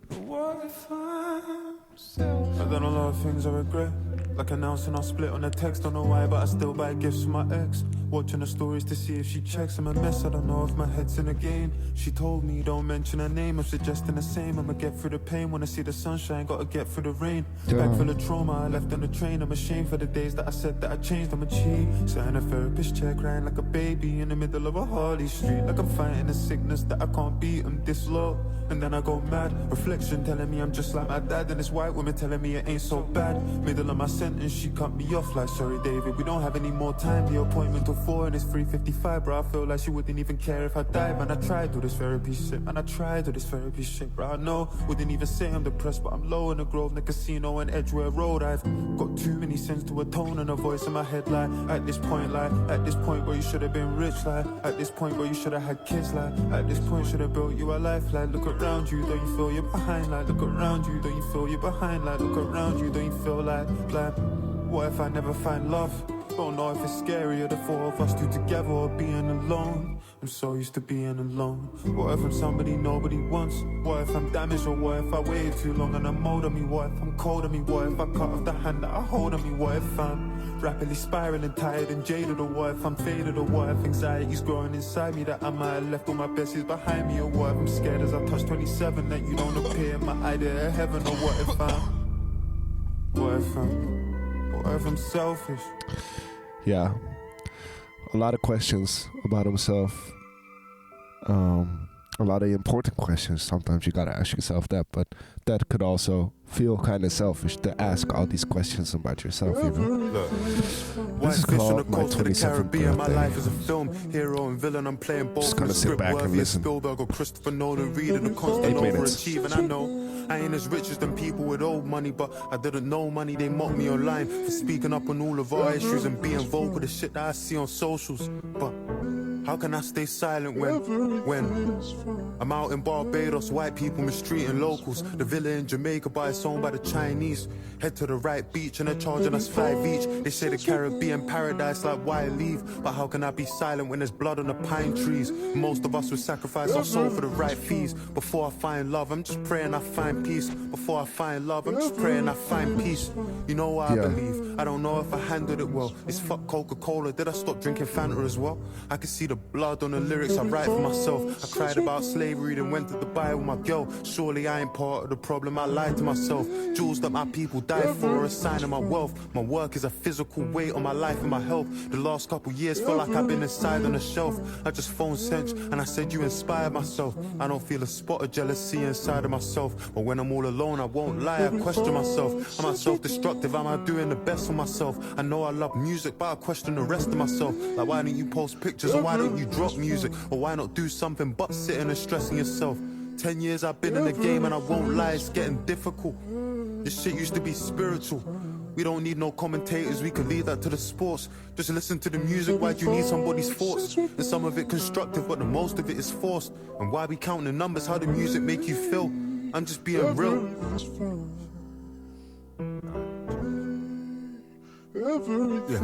But what if I'm selfish? I've done a lot of things I regret, like announcing I'll split on a text. Don't know why, but I still buy gifts for my ex. Watching her stories to see if she checks. I'm a mess, I don't know if my head's in a game. She told me don't mention her name, I'm suggesting the same. I'ma get through the pain, wanna see the sunshine, gotta get through the rain. Bag full of trauma, I left on the train. I'm ashamed for the days that I said that I changed. I'm a cheat, sat in a therapist chair crying like a baby in the middle of a Harley street. Like I'm fighting a sickness that I can't beat, I'm this low. And then I go mad, reflection telling me I'm just like my dad. And this white woman telling me it ain't so bad. Middle of my sentence, she cut me off like, sorry David, we don't have any more time. The appointment till 4 and it's 3:55, bro. I feel like she wouldn't even care if I died. Man, I tried all this therapy shit, man, I tried all this therapy shit, bro. I know, wouldn't even say I'm depressed, but I'm low in the Grove, the casino and Edgware Road. I've got too many sins to atone, and a voice in my head like, at this point where you should have been rich, like, at this point where you should have had kids, like, at this point should have built you a life, like, look around you, don't you feel you're behind, like, look around you, don't you feel you're behind, like, look around you, don't you feel like, what if I never find love? Don't know if it's scarier, the four of us two together or being alone. I'm so used to being alone. What if I'm somebody nobody wants? What if I'm damaged, or what if I waited too long and I'm old on me? What if I'm cold on me? What if I cut off the hand that I hold on me? What if I'm rapidly spiraling, tired and jaded? Or what if I'm faded? Or what if anxiety's growing inside me, that I might have left all my besties behind me? Or what if I'm scared as I touch 27 that you don't appear in my idea of heaven? Or what if I'm selfish? Yeah, a lot of questions about himself. A lot of important questions. Sometimes you gotta ask yourself that, but that could also feel kind of selfish to ask all these questions about yourself, you know. This is called My 27th Birthday. My life is a film, hero and villain. I'm playing both. Just gonna sit back and listen. Spielberg or Christopher Nolan, reading the constant overachieving. I know I ain't as rich as them people with old money, but I didn't know money. They mocked me online for speaking up on all of our issues and being vocal with the shit that I see on socials. But How can I stay silent when I'm out in Barbados, white people mistreating locals. The villa in Jamaica, but it's owned by the Chinese. Head to the right beach and they're charging us 5 each. They say the Caribbean paradise, like why leave? But how can I be silent when there's blood on the pine trees? Most of us would sacrifice our soul for the right fees. Before I find love, I'm just praying I find peace. Before I find love, I'm just praying I find peace. You know what I believe? I don't know if I handled it well. It's fuck Coca-Cola, did I stop drinking Fanta as well? I can see the blood on the lyrics I write for myself. I cried about slavery, then went to Dubai with my girl. Surely I ain't part of the problem, I lied to myself. Jewels that my people died for are a sign of my wealth. My work is a physical weight on my life and my health. The last couple years feel like I've been inside on a shelf. I just phoned Sench and I said you inspired myself. I don't feel a spot of jealousy inside of myself. But when I'm all alone, I won't lie, I question myself. Am I self-destructive? Am I doing the best for myself? I know I love music, but I question the rest of myself. Like why don't you post pictures, or why don't you drop music, or why not do something but sitting and stressing yourself? 10 years I've been in the game and I won't lie, it's getting difficult. This shit used to be spiritual. We don't need no commentators, we can leave that to the sports. Just listen to the music, why do you need somebody's thoughts? And some of it constructive, but the most of it is forced. And why we counting the numbers, how the music make you feel? I'm just being real. Yeah.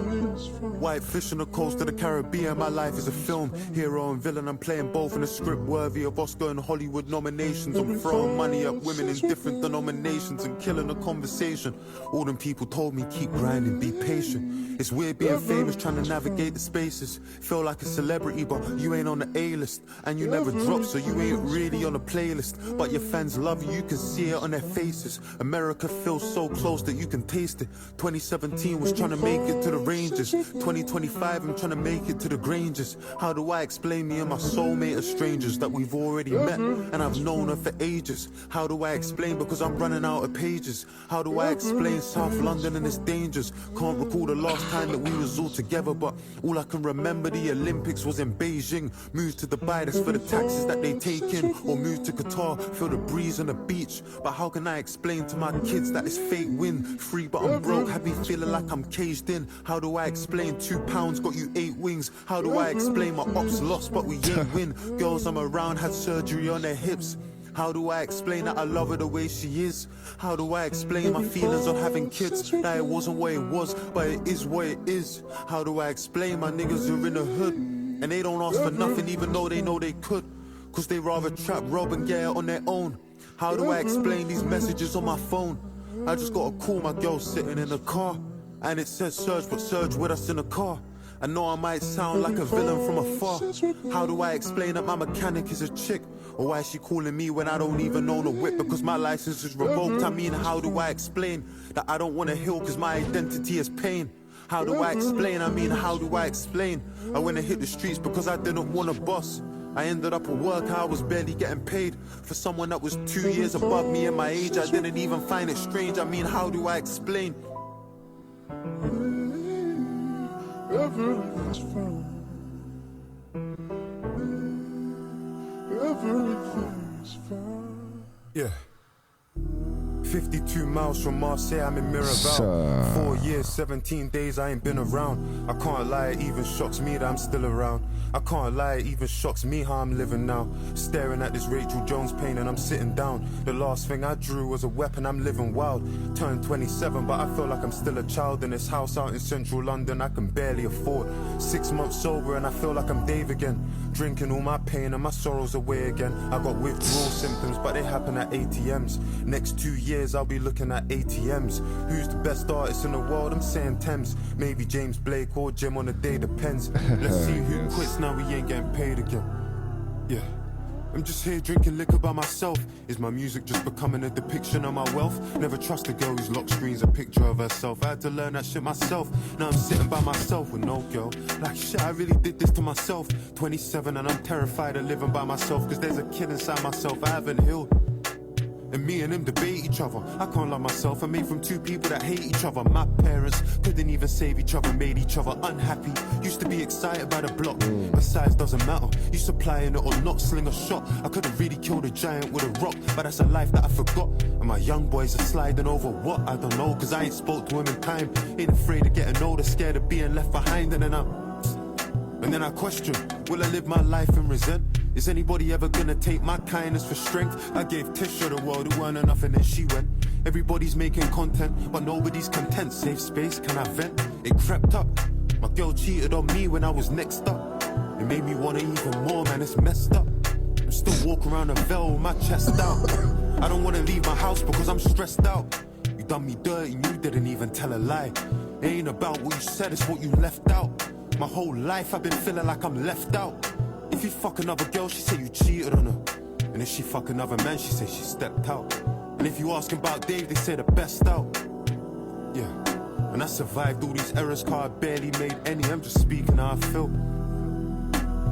White fish on the coast of the Caribbean, my life is a film. Hero and villain, I'm playing both in a script worthy of Oscar and Hollywood nominations. I'm throwing money at women in different denominations and killing the conversation. All them people told me keep grinding, be patient. It's weird being famous, trying to navigate the spaces. Feel like a celebrity, but you ain't on the A-list. And you never drop, so you ain't really on the playlist. But your fans love you, you can see it on their faces. America feels so close that you can taste it. 2017 was trying to make it to the Rangers. 2025 I'm trying to make it to the Grangers. How do I explain me and my soulmate are strangers that we've already met and I've known her for ages? How do I explain because I'm running out of pages? How do I explain South London and its dangers? Can't recall the last time that we was all together, but all I can remember the Olympics was in Beijing. Moved to Dubai, that's for the taxes that they take in. Or moved to Qatar, feel the breeze on the beach. But how can I explain to my kids that it's fake win? Free but I'm broke, have me feeling like I'm caged in. How do I explain £2 got you 8 wings? How do I explain my ops lost but we ain't win? Girls I'm around had surgery on their hips. How do I explain that I love her the way she is? How do I explain my feelings on having kids? That it wasn't what it was, but it is what it is. How do I explain my niggas are in the hood and they don't ask for nothing even though they know they could? Cause they rather trap, rob and get it on their own. How do I explain these messages on my phone? I just got a call, my girl sitting in the car and it says Surge, but Surge with us in the car. I know I might sound like a villain from afar. How do I explain that my mechanic is a chick? Or why is she calling me when I don't even own a whip? Because my license is revoked. I mean, how do I explain that I don't want to heal because my identity is pain? How do I explain? I mean, how do I explain? I went and hit the streets because I didn't want a boss. I ended up at work, I was barely getting paid. For someone that was 2 years above me in my age, I didn't even find it strange. I mean, how do I explain? Everything's fine. Everything's fine. Yeah. 52 miles from Marseille, I'm in Miraval. 4 years, 17 days, I ain't been around. I can't lie, it even shocks me that I'm still around. I can't lie, it even shocks me how I'm living now. Staring at this Rachel Jones painting, I'm sitting down. The last thing I drew was a weapon, I'm living wild. Turned 27, but I feel like I'm still a child. In this house out in central London, I can barely afford. 6 months sober and I feel like I'm Dave again. Drinking all my pain and my sorrows away again. I got withdrawal symptoms, but they happen at ATMs. Next 2 years, I'll be looking at ATMs. Who's the best artist in the world? I'm saying Thames. Maybe James Blake or Jim on the day, depends. Let's see who quits now we ain't getting paid again. Yeah. I'm just here drinking liquor by myself. Is my music just becoming a depiction of my wealth? Never trust a girl whose lock screen's a picture of herself. I had to learn that shit myself. Now I'm sitting by myself with no girl. Like shit, I really did this to myself. 27 and I'm terrified of living by myself. Cause there's a kid inside myself I haven't healed. And me and him debate each other. I can't love myself. I'm made from two people that hate each other. My parents couldn't even save each other, made each other unhappy. Used to be excited by the block, but size doesn't matter. You supplying it or not, sling a shot. I could have really killed a giant with a rock, but that's a life that I forgot. And my young boys are sliding over what? I don't know, cause I ain't spoke to him in time. Ain't afraid of getting older, scared of being left behind. And then And then I question, will I live my life and resent? Is anybody ever gonna take my kindness for strength? I gave Tisha the world, it weren't enough and then she went. Everybody's making content, but nobody's content. Safe space, can I vent? It crept up. My girl cheated on me when I was next up. It made me want it even more, man, it's messed up. I'm still walking around a veil with my chest out. I don't wanna leave my house because I'm stressed out. You done me dirty and you didn't even tell a lie. It ain't about what you said, it's what you left out. My whole life I've been feeling like I'm left out. If you fuck another girl, she say you cheated on her. And if she fuck another man, she say she stepped out. And if you ask about Dave, they say the best out. Yeah, and I survived all these errors, cause I barely made any. I'm just speaking how I feel.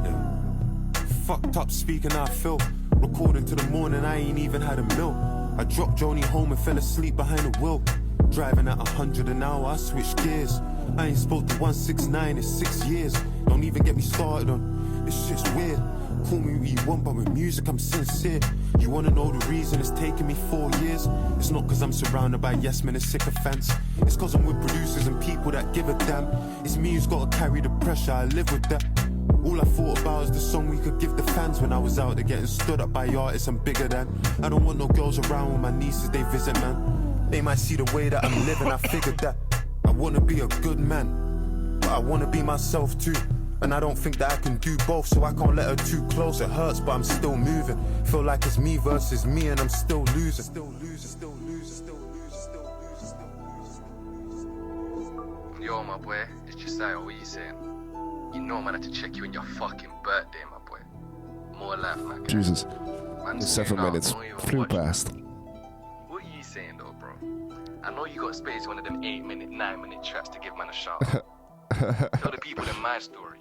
Yeah, fucked up speaking how I feel. Recording to the morning, I ain't even had a meal. I dropped Joni home and fell asleep behind the wheel. Driving at 100 an hour, I switched gears. I ain't spoke to 169 in 6 years. Don't even get me started on this shit's weird. Call me what you want, but with music I'm sincere. You wanna know the reason it's taken me 4 years? It's not cause I'm surrounded by yes men and sycophants. It's cause I'm with producers and people that give a damn. It's me who's gotta carry the pressure, I live with that. All I thought about is the song we could give the fans when I was out there getting stood up by artists I'm bigger than. I don't want no girls around when my nieces they visit, man. They might see the way that I'm living, I figured that. I wanna be a good man, but I wanna be myself too. And I don't think that I can do both, so I can't let her too close. It hurts, but I'm still moving. Feel like it's me versus me, and I'm still losing. Still losing, still losing, still losing, still losing, still losing. Yo, my boy, it's Josiah, what you saying? You know, man, I had to check you on your fucking birthday, my boy. More life, man. Jesus. Man, 7 minutes flew past. What are you saying, though, bro? I know you got space one of them 8-minute, 9-minute tracks to give man a shout out. Tell the people in my story.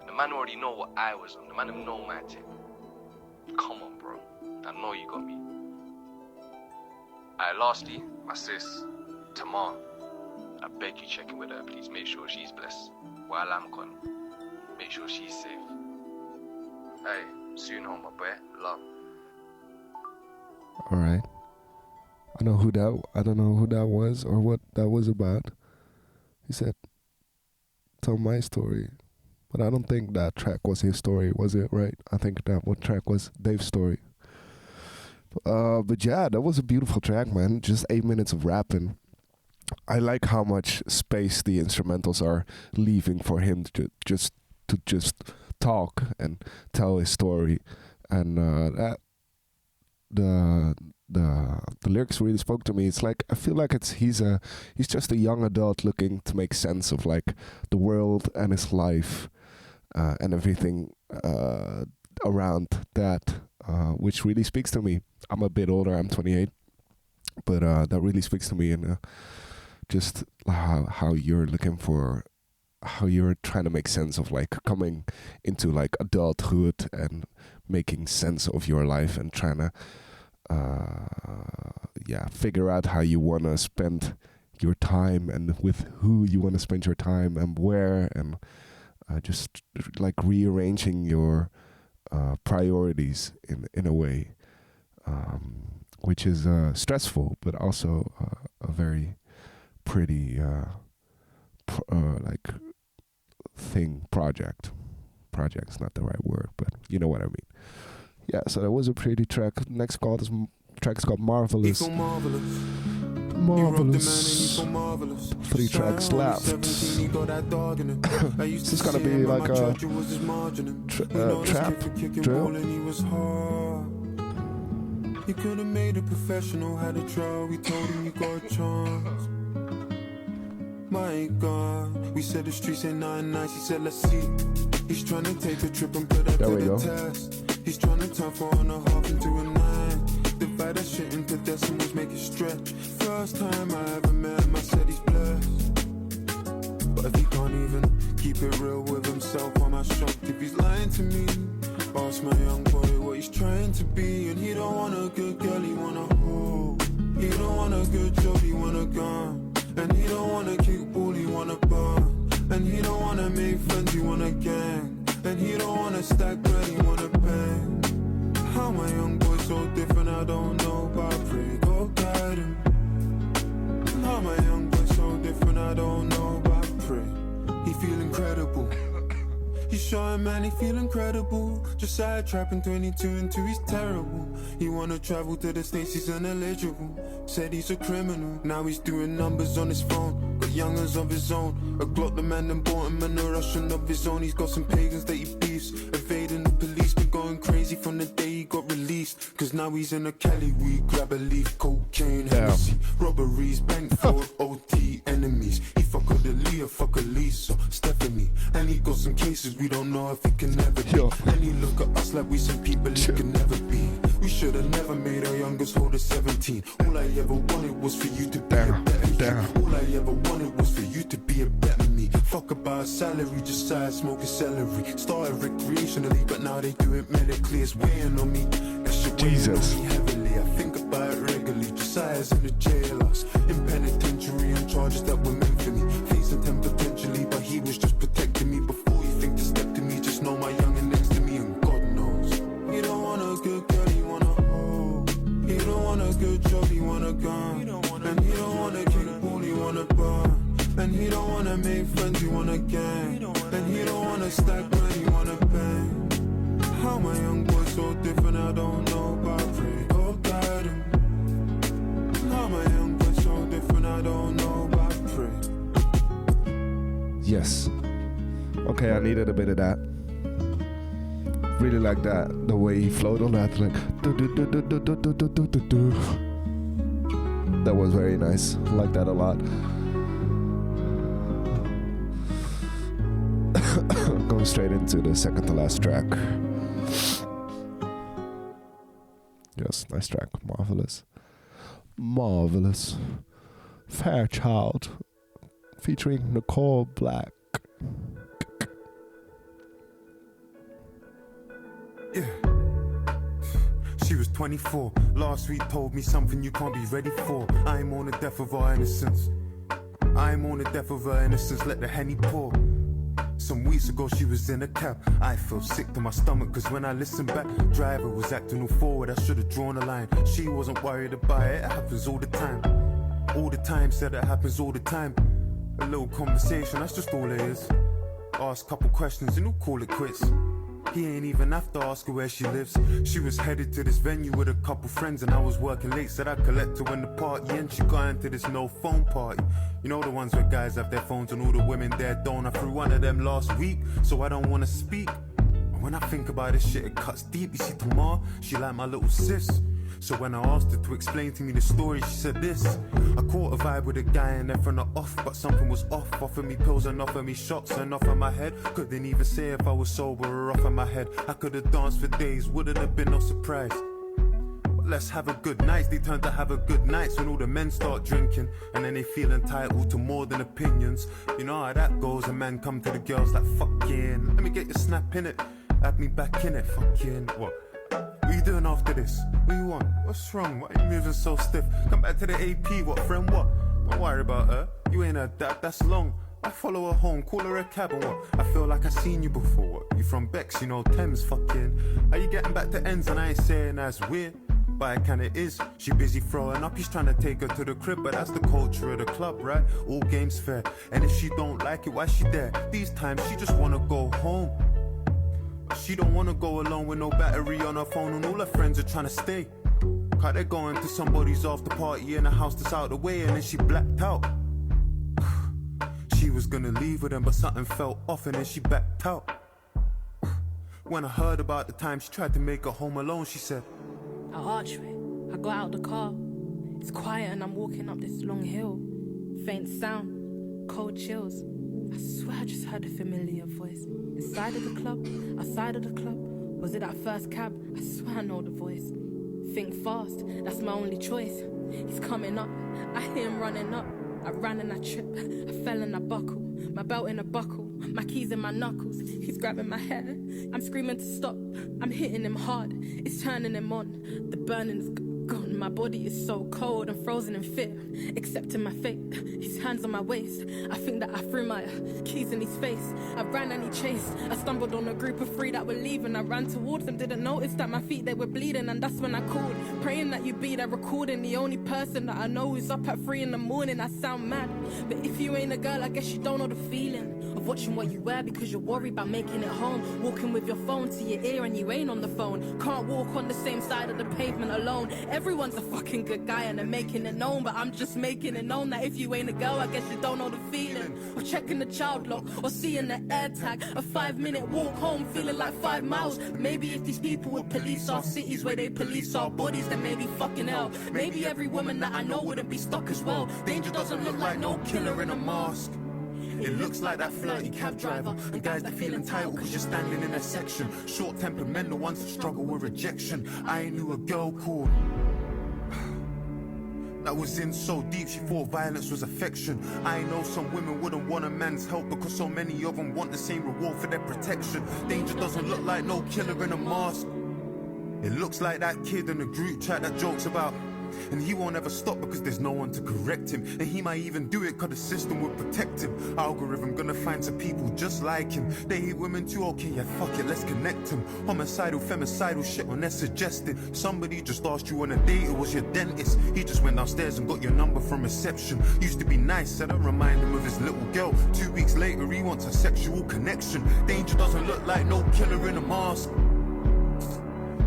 The man already know what I was on. The man know my thing. Come on, bro. I know you got me. Alright, lastly, my sis, Tamar. I beg you check in with her, please. Make sure she's blessed. While I'm gone, make sure she's safe. Hey, soon home, my boy. Love. Alright. I don't know who that was or what that was about. He said, tell my story. But I don't think that track was his story, was it, right? I think that one track was Dave's story. But yeah, that was a beautiful track, man. Just 8 minutes of rapping. I like how much space the instrumentals are leaving for him to just talk and tell his story. And that the lyrics really spoke to me. It's like I feel like he's just a young adult looking to make sense of like the world and his life and everything around that, which really speaks to me. I'm a bit older. I'm 28, but that really speaks to me, and just how you're looking for, how you're trying to make sense of like coming into like adulthood and making sense of your life and trying to figure out how you want to spend your time and with who you want to spend your time and where, and just like rearranging your priorities in a way, which is stressful, but also a very pretty like project's not the right word, but you know what I mean. Yeah, so that was a pretty track. Next track is called Marvellous. Marvellous. 3 tracks left. This is gonna be like a trap drill. He could have made a professional, had a trial, we told him you got a chance. My God, we said the streets ain't nothing nice, he said let's see. He's trying to take a trip and put up to the test. He's trying to turn 4.5 into a 9. Divide that shit into decimals, make it stretch. First time I ever met him, I said he's blessed. But if he can't even keep it real with himself, I'm not shocked if he's lying to me. Ask my young boy what he's trying to be, and he don't want a good girl, he want a hoe. He don't want a good job, he want a gun. And he don't want a kick ball, he want a bar. And he don't want to make friends, he want a gang. And he don't want to stack bread, he want to bang. How my young boy so different, I don't know, but I pray God guide him. How my young boy so different, I don't know, but I pray he feel incredible. shy man, he feel incredible. Just side trapping 22 into he's terrible. He wanna travel to the States, he's ineligible. Said he's a criminal, now he's doing numbers on his phone. Got youngers of his own. A Glock the man and bought him and a Russian of his own. He's got some pagans that he beefs, evading the police. Been going crazy from the day he got released. Cause now he's in a Cali weed, grab a leaf, cocaine, Hennessy, robberies, bank fraud, OT, enemies. He fuck with Aaliyah, fuck Elisa, Stephanie. And he got some cases we don't know if he can ever be. And he look at us like we some people he can never be. We should've never made our youngest hold a 17. All I ever wanted was for you to be a better me. All I ever wanted was for you to be a better me. Fuck about salary, just side smoking celery. Started recreationally, but now they do it medically. It's weighing on me. That shit weighing on me heavily. I think about it regularly. Josiah's in the jailhouse, in penitentiary on charges that were meant for me. Facing 10 potentially, but he was just protecting me. Before you think to step to me, just know my youngin' next to me, and God knows. He don't want a good girl, he want a hoe. He don't want a good job, he want a gun. And he don't want a king pool, he want a bar. And he don't wanna make friends, he want a gang. And he don't wanna stack money, he wanna bang. How my young boy so different, I don't know, but I pray God guide him. How my young boy so different, I don't know, but I pray. Yes. Okay, I needed a bit of that. Really like that, the way he flowed on that, like that was very nice. I like that a lot. Going straight into the second to last track. Yes, nice track. Marvellous. Marvellous. Fairchild featuring Nicole Black. Yeah. She was 24. Last week told me something you can't be ready for. I'm on the death of our innocence. I'm on the death of her innocence. Let the Henny pour. Some weeks ago she was in a cab. I felt sick to my stomach cause when I listened back, driver was acting all forward. I should have drawn a line. She wasn't worried about it. It happens all the time. All the time, said it happens all the time. A little conversation, that's just all it is. Ask a couple questions and we'll call it quits. He ain't even have to ask her where she lives. She was headed to this venue with a couple friends and I was working late. Said I'd collect her when the party and she got into this no phone party. You know the ones where guys have their phones and all the women there don't. I threw one of them last week, so I don't wanna speak. And when I think about this shit, it cuts deep. You see, tomorrow, she like my little sis. So when I asked her to explain to me the story, she said this. I caught a vibe with a guy and then from the off, but something was off. Offered me pills and offered me shots and off of my head. Couldn't even say if I was sober or off of my head. I could have danced for days, wouldn't have been no surprise. But let's have a good night. They turn to have a good nights when all the men start drinking. And then they feel entitled to more than opinions. You know how that goes, a man come to the girls like, fucking, let me get your snap in it. Add me back in it, fucking, what? What you doing after this? What you want? What's wrong? Why are you moving so stiff? Come back to the AP, what friend, what? Don't worry about her, you ain't her dad, that's long. I follow her home, call her a cab and what? I feel like I seen you before, what? You from Bex, you know, Thames, fucking. Are you getting back to ends and I ain't saying that's weird? But it kinda is, she busy throwing up, he's trying to take her to the crib. But that's the culture of the club, right? All games fair. And if she don't like it, why she there? These times she just wanna go home. She don't wanna go alone with no battery on her phone and all her friends are trying to stay. Cause they're going to somebody's after party in a house that's out the way and then she blacked out. She was gonna leave with them but something fell off and then she backed out. When I heard about the time she tried to make her home alone, she said, At Archway, I got out the car. It's quiet and I'm walking up this long hill. Faint sound, cold chills. I swear I just heard a familiar voice. Inside of the club, outside of the club. Was it that first cab? I swear I know the voice. Think fast, that's my only choice. He's coming up, I hear him running up. I ran and I tripped, I fell and I buckle. My belt in a buckle, my keys in my knuckles. He's grabbing my hair, I'm screaming to stop. I'm hitting him hard, it's turning him on. The burning's gone, my body is so cold and frozen in fear. Accepting my fate, his hands on my waist. I think that I threw my keys in his face. I ran and he chased. I stumbled on a group of three that were leaving. I ran towards them, didn't notice that my feet, they were bleeding. And that's when I called, praying that you be there recording. The only person that I know who's up at 3 in the morning. I sound mad, but if you ain't a girl, I guess you don't know the feeling of Watching what you wear because you're worried about making it home. Walking with your phone to your ear and you ain't on the phone. Can't walk on the same side of the pavement alone. Everyone's a fucking good guy and they're making it known, but I'm just making it known that if you ain't a girl, I guess you don't know the feeling of checking the child lock or seeing the air tag. A 5-minute walk home feeling like 5 miles. Maybe if these people would police our cities where they police our bodies, then maybe fucking hell. Maybe every woman that I know wouldn't be stuck as well. Danger doesn't look like no killer in a mask. It looks like that flirty cab driver and guys that feel entitled cause you're standing in a section. Short tempered men, the ones that struggle with rejection. I knew a girl called that was in so deep she thought violence was affection. I know some women wouldn't want a man's help because so many of them want the same reward for their protection. Danger doesn't look like no killer in a mask. It looks like that kid in the group chat that jokes about, and he won't ever stop because there's no one to correct him. And he might even do it cause the system will protect him. Algorithm gonna find some people just like him. They hate women too, okay, yeah, fuck it, let's connect him. Homicidal, femicidal shit when they're suggested. Somebody just asked you on a date, it was your dentist. He just went downstairs and got your number from reception. Used to be nice, said I remind him of his little girl. 2 weeks later he wants a sexual connection. Danger doesn't look like no killer in a mask.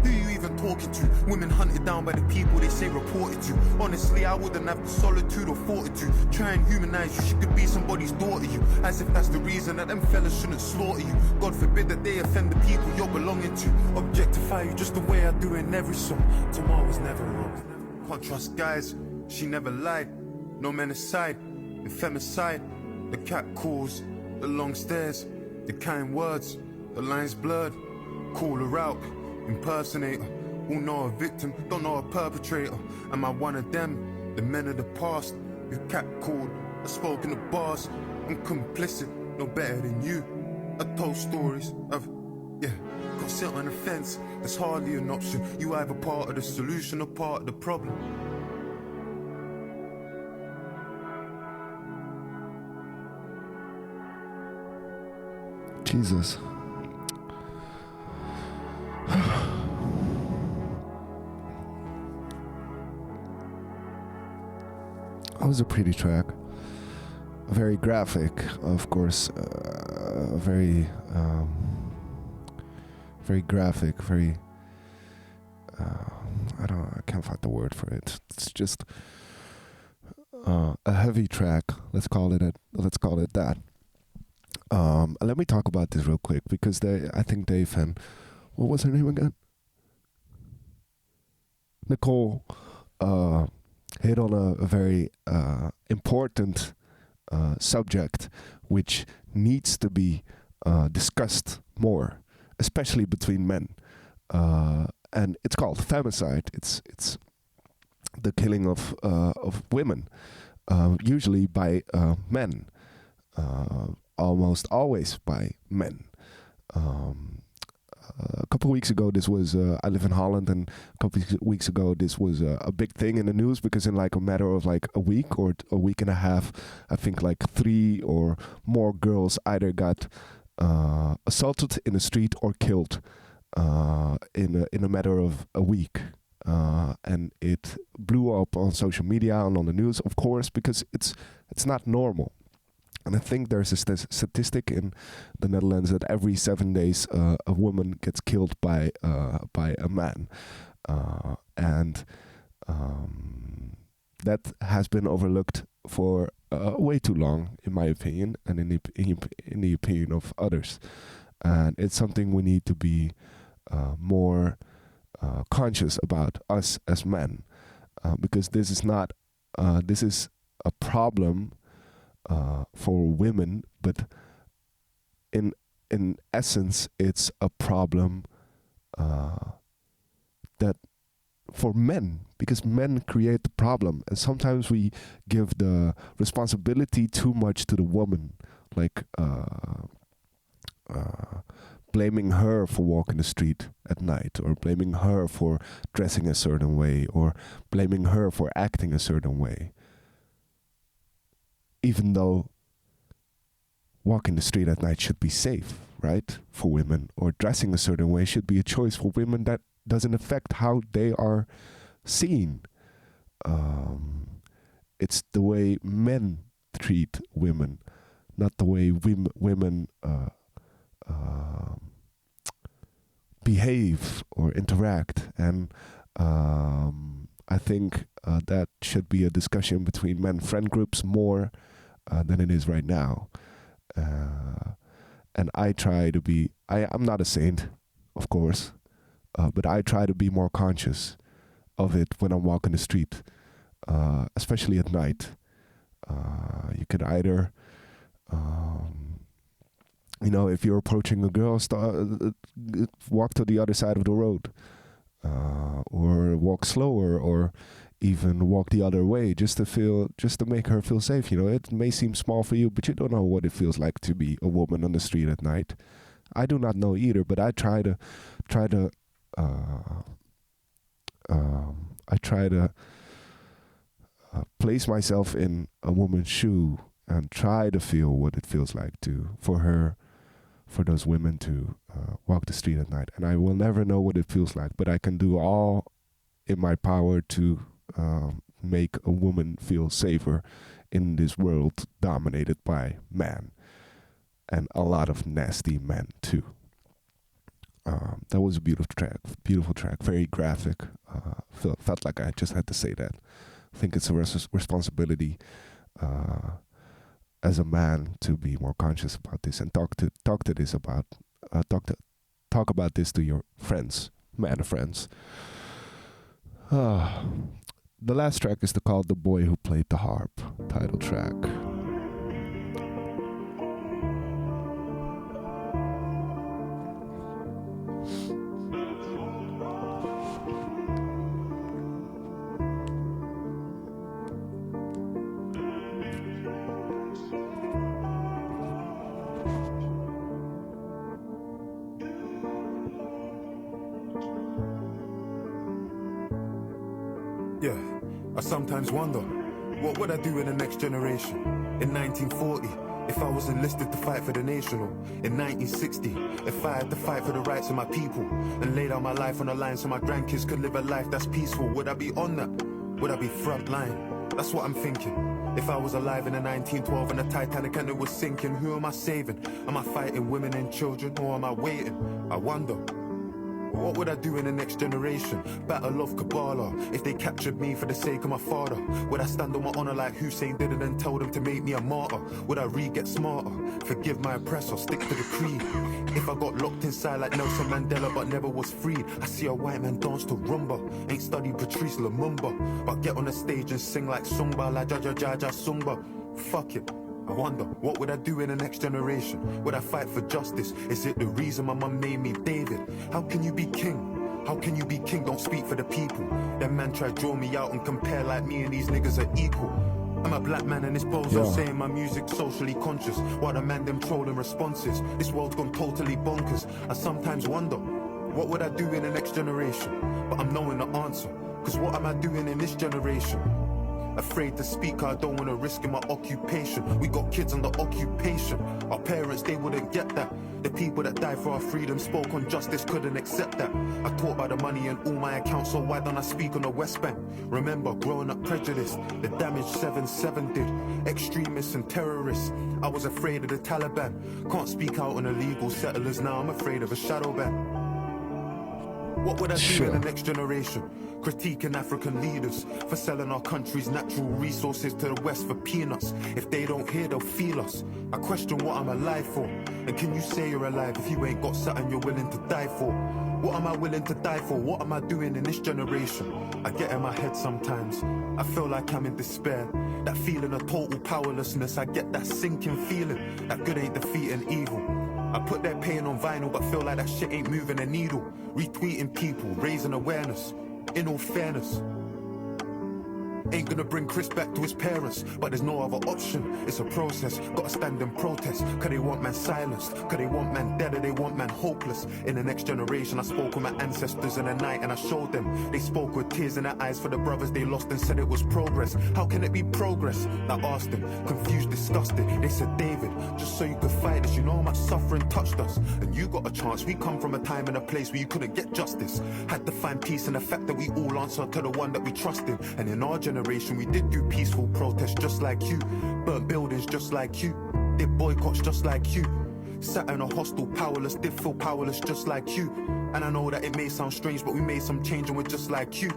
Who you even talking to? Women hunted down by the people they say reported to. Honestly, I wouldn't have the solitude or fortitude. Try and humanize you, she could be somebody's daughter you. As if that's the reason that them fellas shouldn't slaughter you. God forbid that they offend the people you're belonging to. Objectify you just the way I do in every song. Tomorrow's never wrong. Can't trust guys, she never lied. No men aside, the femicide. The cat calls, the long stares, the kind words, the lines blurred. Call her out, impersonator. Who know a victim, don't know a perpetrator. Am I one of them, the men of the past? You catcalled, I spoke in the bars. I'm complicit, no better than you. I told stories of, yeah, got sit on the fence. That's hardly an option. You either part of the solution or part of the problem. Jesus. That was a pretty track. Very graphic, of course. Very graphic. Very. I can't find the word for it. It's just a heavy track. Let's call it that. Let me talk about this real quick because I think Dave and what was her name again? Nicole hit on a very important subject which needs to be discussed more, especially between men. And it's called femicide. It's the killing of women, usually by men. Almost always by men. A couple of weeks ago, this was, I live in Holland, and a couple of weeks ago, this was a big thing in the news because in like a matter of like a week or a week and a half, I think like 3 or more girls either got assaulted in the street or killed in a matter of a week. And it blew up on social media and on the news, of course, because it's not normal. And I think there's a statistic in the Netherlands that every 7 days a woman gets killed by a man, and that has been overlooked for way too long, in my opinion, and in the opinion of others. And it's something we need to be more conscious about, us as men, because this is not this is a problem for women, but in essence, it's a problem that for men, because men create the problem, and sometimes we give the responsibility too much to the woman, like blaming her for walking the street at night, or blaming her for dressing a certain way, or blaming her for acting a certain way. Even though walking the street at night should be safe, right, for women, or dressing a certain way should be a choice for women that doesn't affect how they are seen. It's the way men treat women, not the way women behave or interact. And I think that should be a discussion between men friend groups more than it is right now. And I try to be, I'm not a saint, of course, but I try to be more conscious of it when I'm walking the street, especially at night. You could either, if you're approaching a girl, walk to the other side of the road, or walk slower, or even walk the other way, just to make her feel safe. It may seem small for you, but you don't know what it feels like to be a woman on the street at night. I do not know either, but I try to place myself in a woman's shoe and try to feel what it feels like for those women to walk the street at night. And I will never know what it feels like, but I can do all in my power to make a woman feel safer in this world dominated by men, and a lot of nasty men too. That was a beautiful track, very graphic. Felt like I just had to say that. I think it's a responsibility as a man to be more conscious about this and talk about this to your friends, man friends. The last track is called "The Boy Who Played the Harp," title track. Yeah, I sometimes wonder, what would I do in the next generation? In 1940, if I was enlisted to fight for the nation, or in 1960, if I had to fight for the rights of my people and lay down my life on the line so my grandkids could live a life that's peaceful, would I be on that? Would I be front line? That's what I'm thinking. If I was alive in the 1912 and the Titanic and it was sinking, who am I saving? Am I fighting women and children, or am I waiting? I wonder. What would I do in the next generation? Battle of Kabbalah. If they captured me for the sake of my father, would I stand on my honor like Hussein did and then tell them to make me a martyr? Would I get smarter? Forgive my oppressor, stick to the creed. If I got locked inside like Nelson Mandela but never was freed, I see a white man dance to rumba. Ain't studied Patrice Lumumba, but get on the stage and sing like Sumba, like Jaja Jaja Sumba. Fuck it. I wonder, what would I do in the next generation? Would I fight for justice? Is it the reason my mum named me David? How can you be king? How can you be king? Don't speak for the people. Them man try to draw me out and compare like me and these niggas are equal. I'm a black man and this bozo saying my music's socially conscious, while the man them trolling responses. This world's gone totally bonkers. I sometimes wonder, what would I do in the next generation? But I'm knowing the answer, cause what am I doing in this generation? Afraid to speak, I don't wanna risk in my occupation. We got kids under occupation. Our parents, they wouldn't get that. The people that died for our freedom spoke on justice, couldn't accept that. I talk about the money in all my accounts, so why don't I speak on the West Bank? Remember, growing up prejudiced, the damage 7-7 did. Extremists and terrorists, I was afraid of the Taliban. Can't speak out on illegal settlers, now I'm afraid of a shadow ban. What would I do in the next generation? Critiquing African leaders for selling our country's natural resources to the West for peanuts. If they don't hear, they'll feel us. I question what I'm alive for. And can you say you're alive if you ain't got something you're willing to die for? What am I willing to die for? What am I doing in this generation? I get in my head sometimes. I feel like I'm in despair. That feeling of total powerlessness, I get that sinking feeling that good ain't defeating evil. I put their pain on vinyl, but feel like that shit ain't moving a needle. Retweeting people, raising awareness. In all fairness, ain't gonna bring Chris back to his parents, but there's no other option. It's a process, gotta stand and protest. Cause they want man silenced, cause they want man dead, or they want man hopeless. In the next generation, I spoke with my ancestors in the night and I showed them. They spoke with tears in their eyes for the brothers they lost and said it was progress. How can it be progress? I asked them, confused, disgusted. They said, David, just so you could fight us, you know how much suffering touched us. And you got a chance, we come from a time and a place where you couldn't get justice. Had to find peace in the fact that we all answer to the one that we trusted. And in our generation, we did do peaceful protests just like you, burnt buildings just like you. did boycotts just like you. Sat in a hostel, powerless, did feel powerless just like you. And I know that it may sound strange, but we made some change and we're just like you.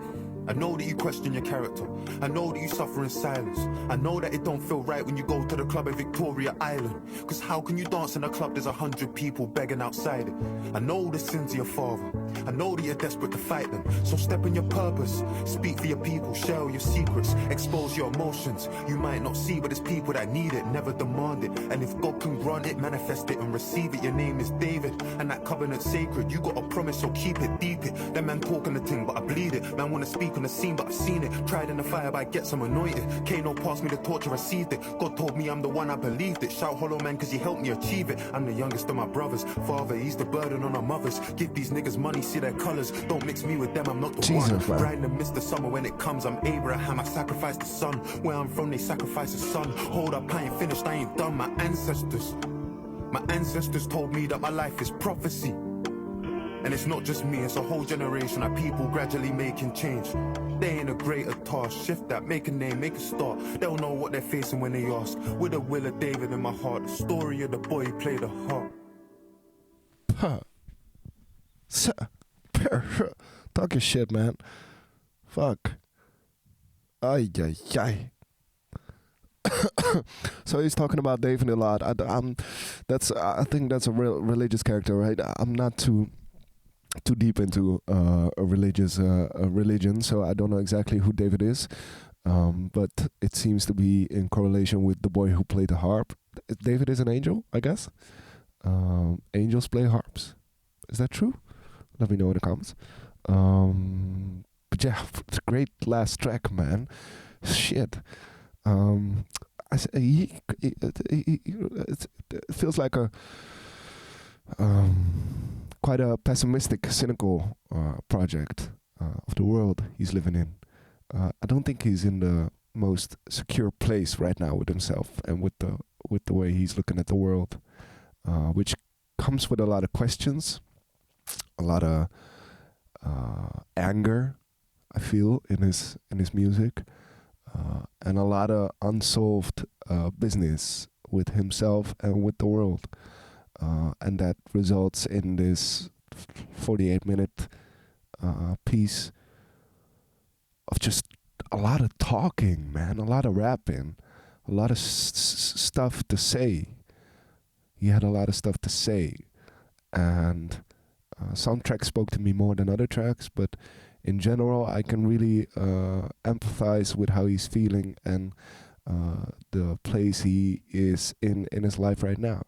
I know that you question your character. I know that you suffer in silence. I know that it don't feel right when you go to the club in Victoria Island. Cause how can you dance in a club there's 100 people begging outside it? I know the sins of your father. I know that you're desperate to fight them. So step in your purpose. Speak for your people. Share your secrets. Expose your emotions. You might not see, but there's people that need it. Never demand it. And if God can grant it, manifest it and receive it. Your name is David. And that covenant's sacred. You got a promise, so keep it, deep it. That man talking the thing, but I bleed it. Man wanna speak on the scene, but I've seen it. Tried in the fire, but I get some anointed. Kano passed me the torch, I received it. God told me I'm the one, I believed it. Shout hollow man, cause he helped me achieve it. I'm the youngest of my brothers. Father, he's the burden on our mothers. Give these niggas money, see their colors. Don't mix me with them, I'm not the Jesus, one. man. Right in the midst of summer when it comes, I'm Abraham, I sacrificed the son. Where I'm from, they sacrifice the son. Hold up, I ain't finished, I ain't done. My ancestors told me that my life is prophecy. And it's not just me, it's a whole generation of people gradually making change. They ain't a greater task, shift that, make a name, make a start. They'll know what they're facing when they ask. With the will of David in my heart, the story of the boy who played the harp. Talk your shit, man. Fuck. Ay. So he's talking about David a lot. I think that's a real religious character, right? I'm not too deep into a religion, so I don't know exactly who David is. But it seems to be in correlation with the boy who played the harp. David is an angel, I guess. Angels play harps. Is that true? Let me know in the comments. But yeah, it's a great last track, man. Shit. It feels like a quite a pessimistic, cynical project of the world he's living in. I don't think he's in the most secure place right now with himself and with the way he's looking at the world, which comes with a lot of questions, a lot of anger. I feel in his music, and a lot of unsolved business with himself and with the world. And that results in this 48-minute piece of just a lot of talking, man, a lot of rapping, a lot of stuff to say. He had a lot of stuff to say. And some tracks spoke to me more than other tracks, but in general, I can really empathize with how he's feeling and the place he is in his life right now.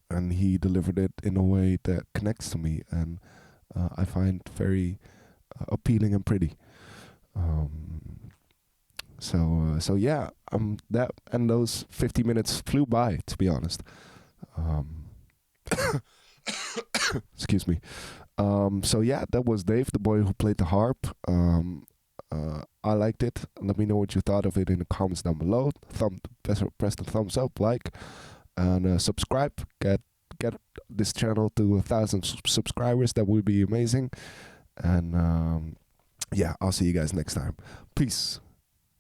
And he delivered it in a way that connects to me, and I find very appealing and pretty. So yeah, that and those 50 minutes flew by, to be honest. Excuse me. So yeah, that was Dave, the boy who played the harp. I liked it. Let me know what you thought of it in the comments down below. Press the thumbs up, like, and subscribe. Get this channel to 1,000 subscribers. That would be amazing. And yeah, I'll see you guys next time. Peace.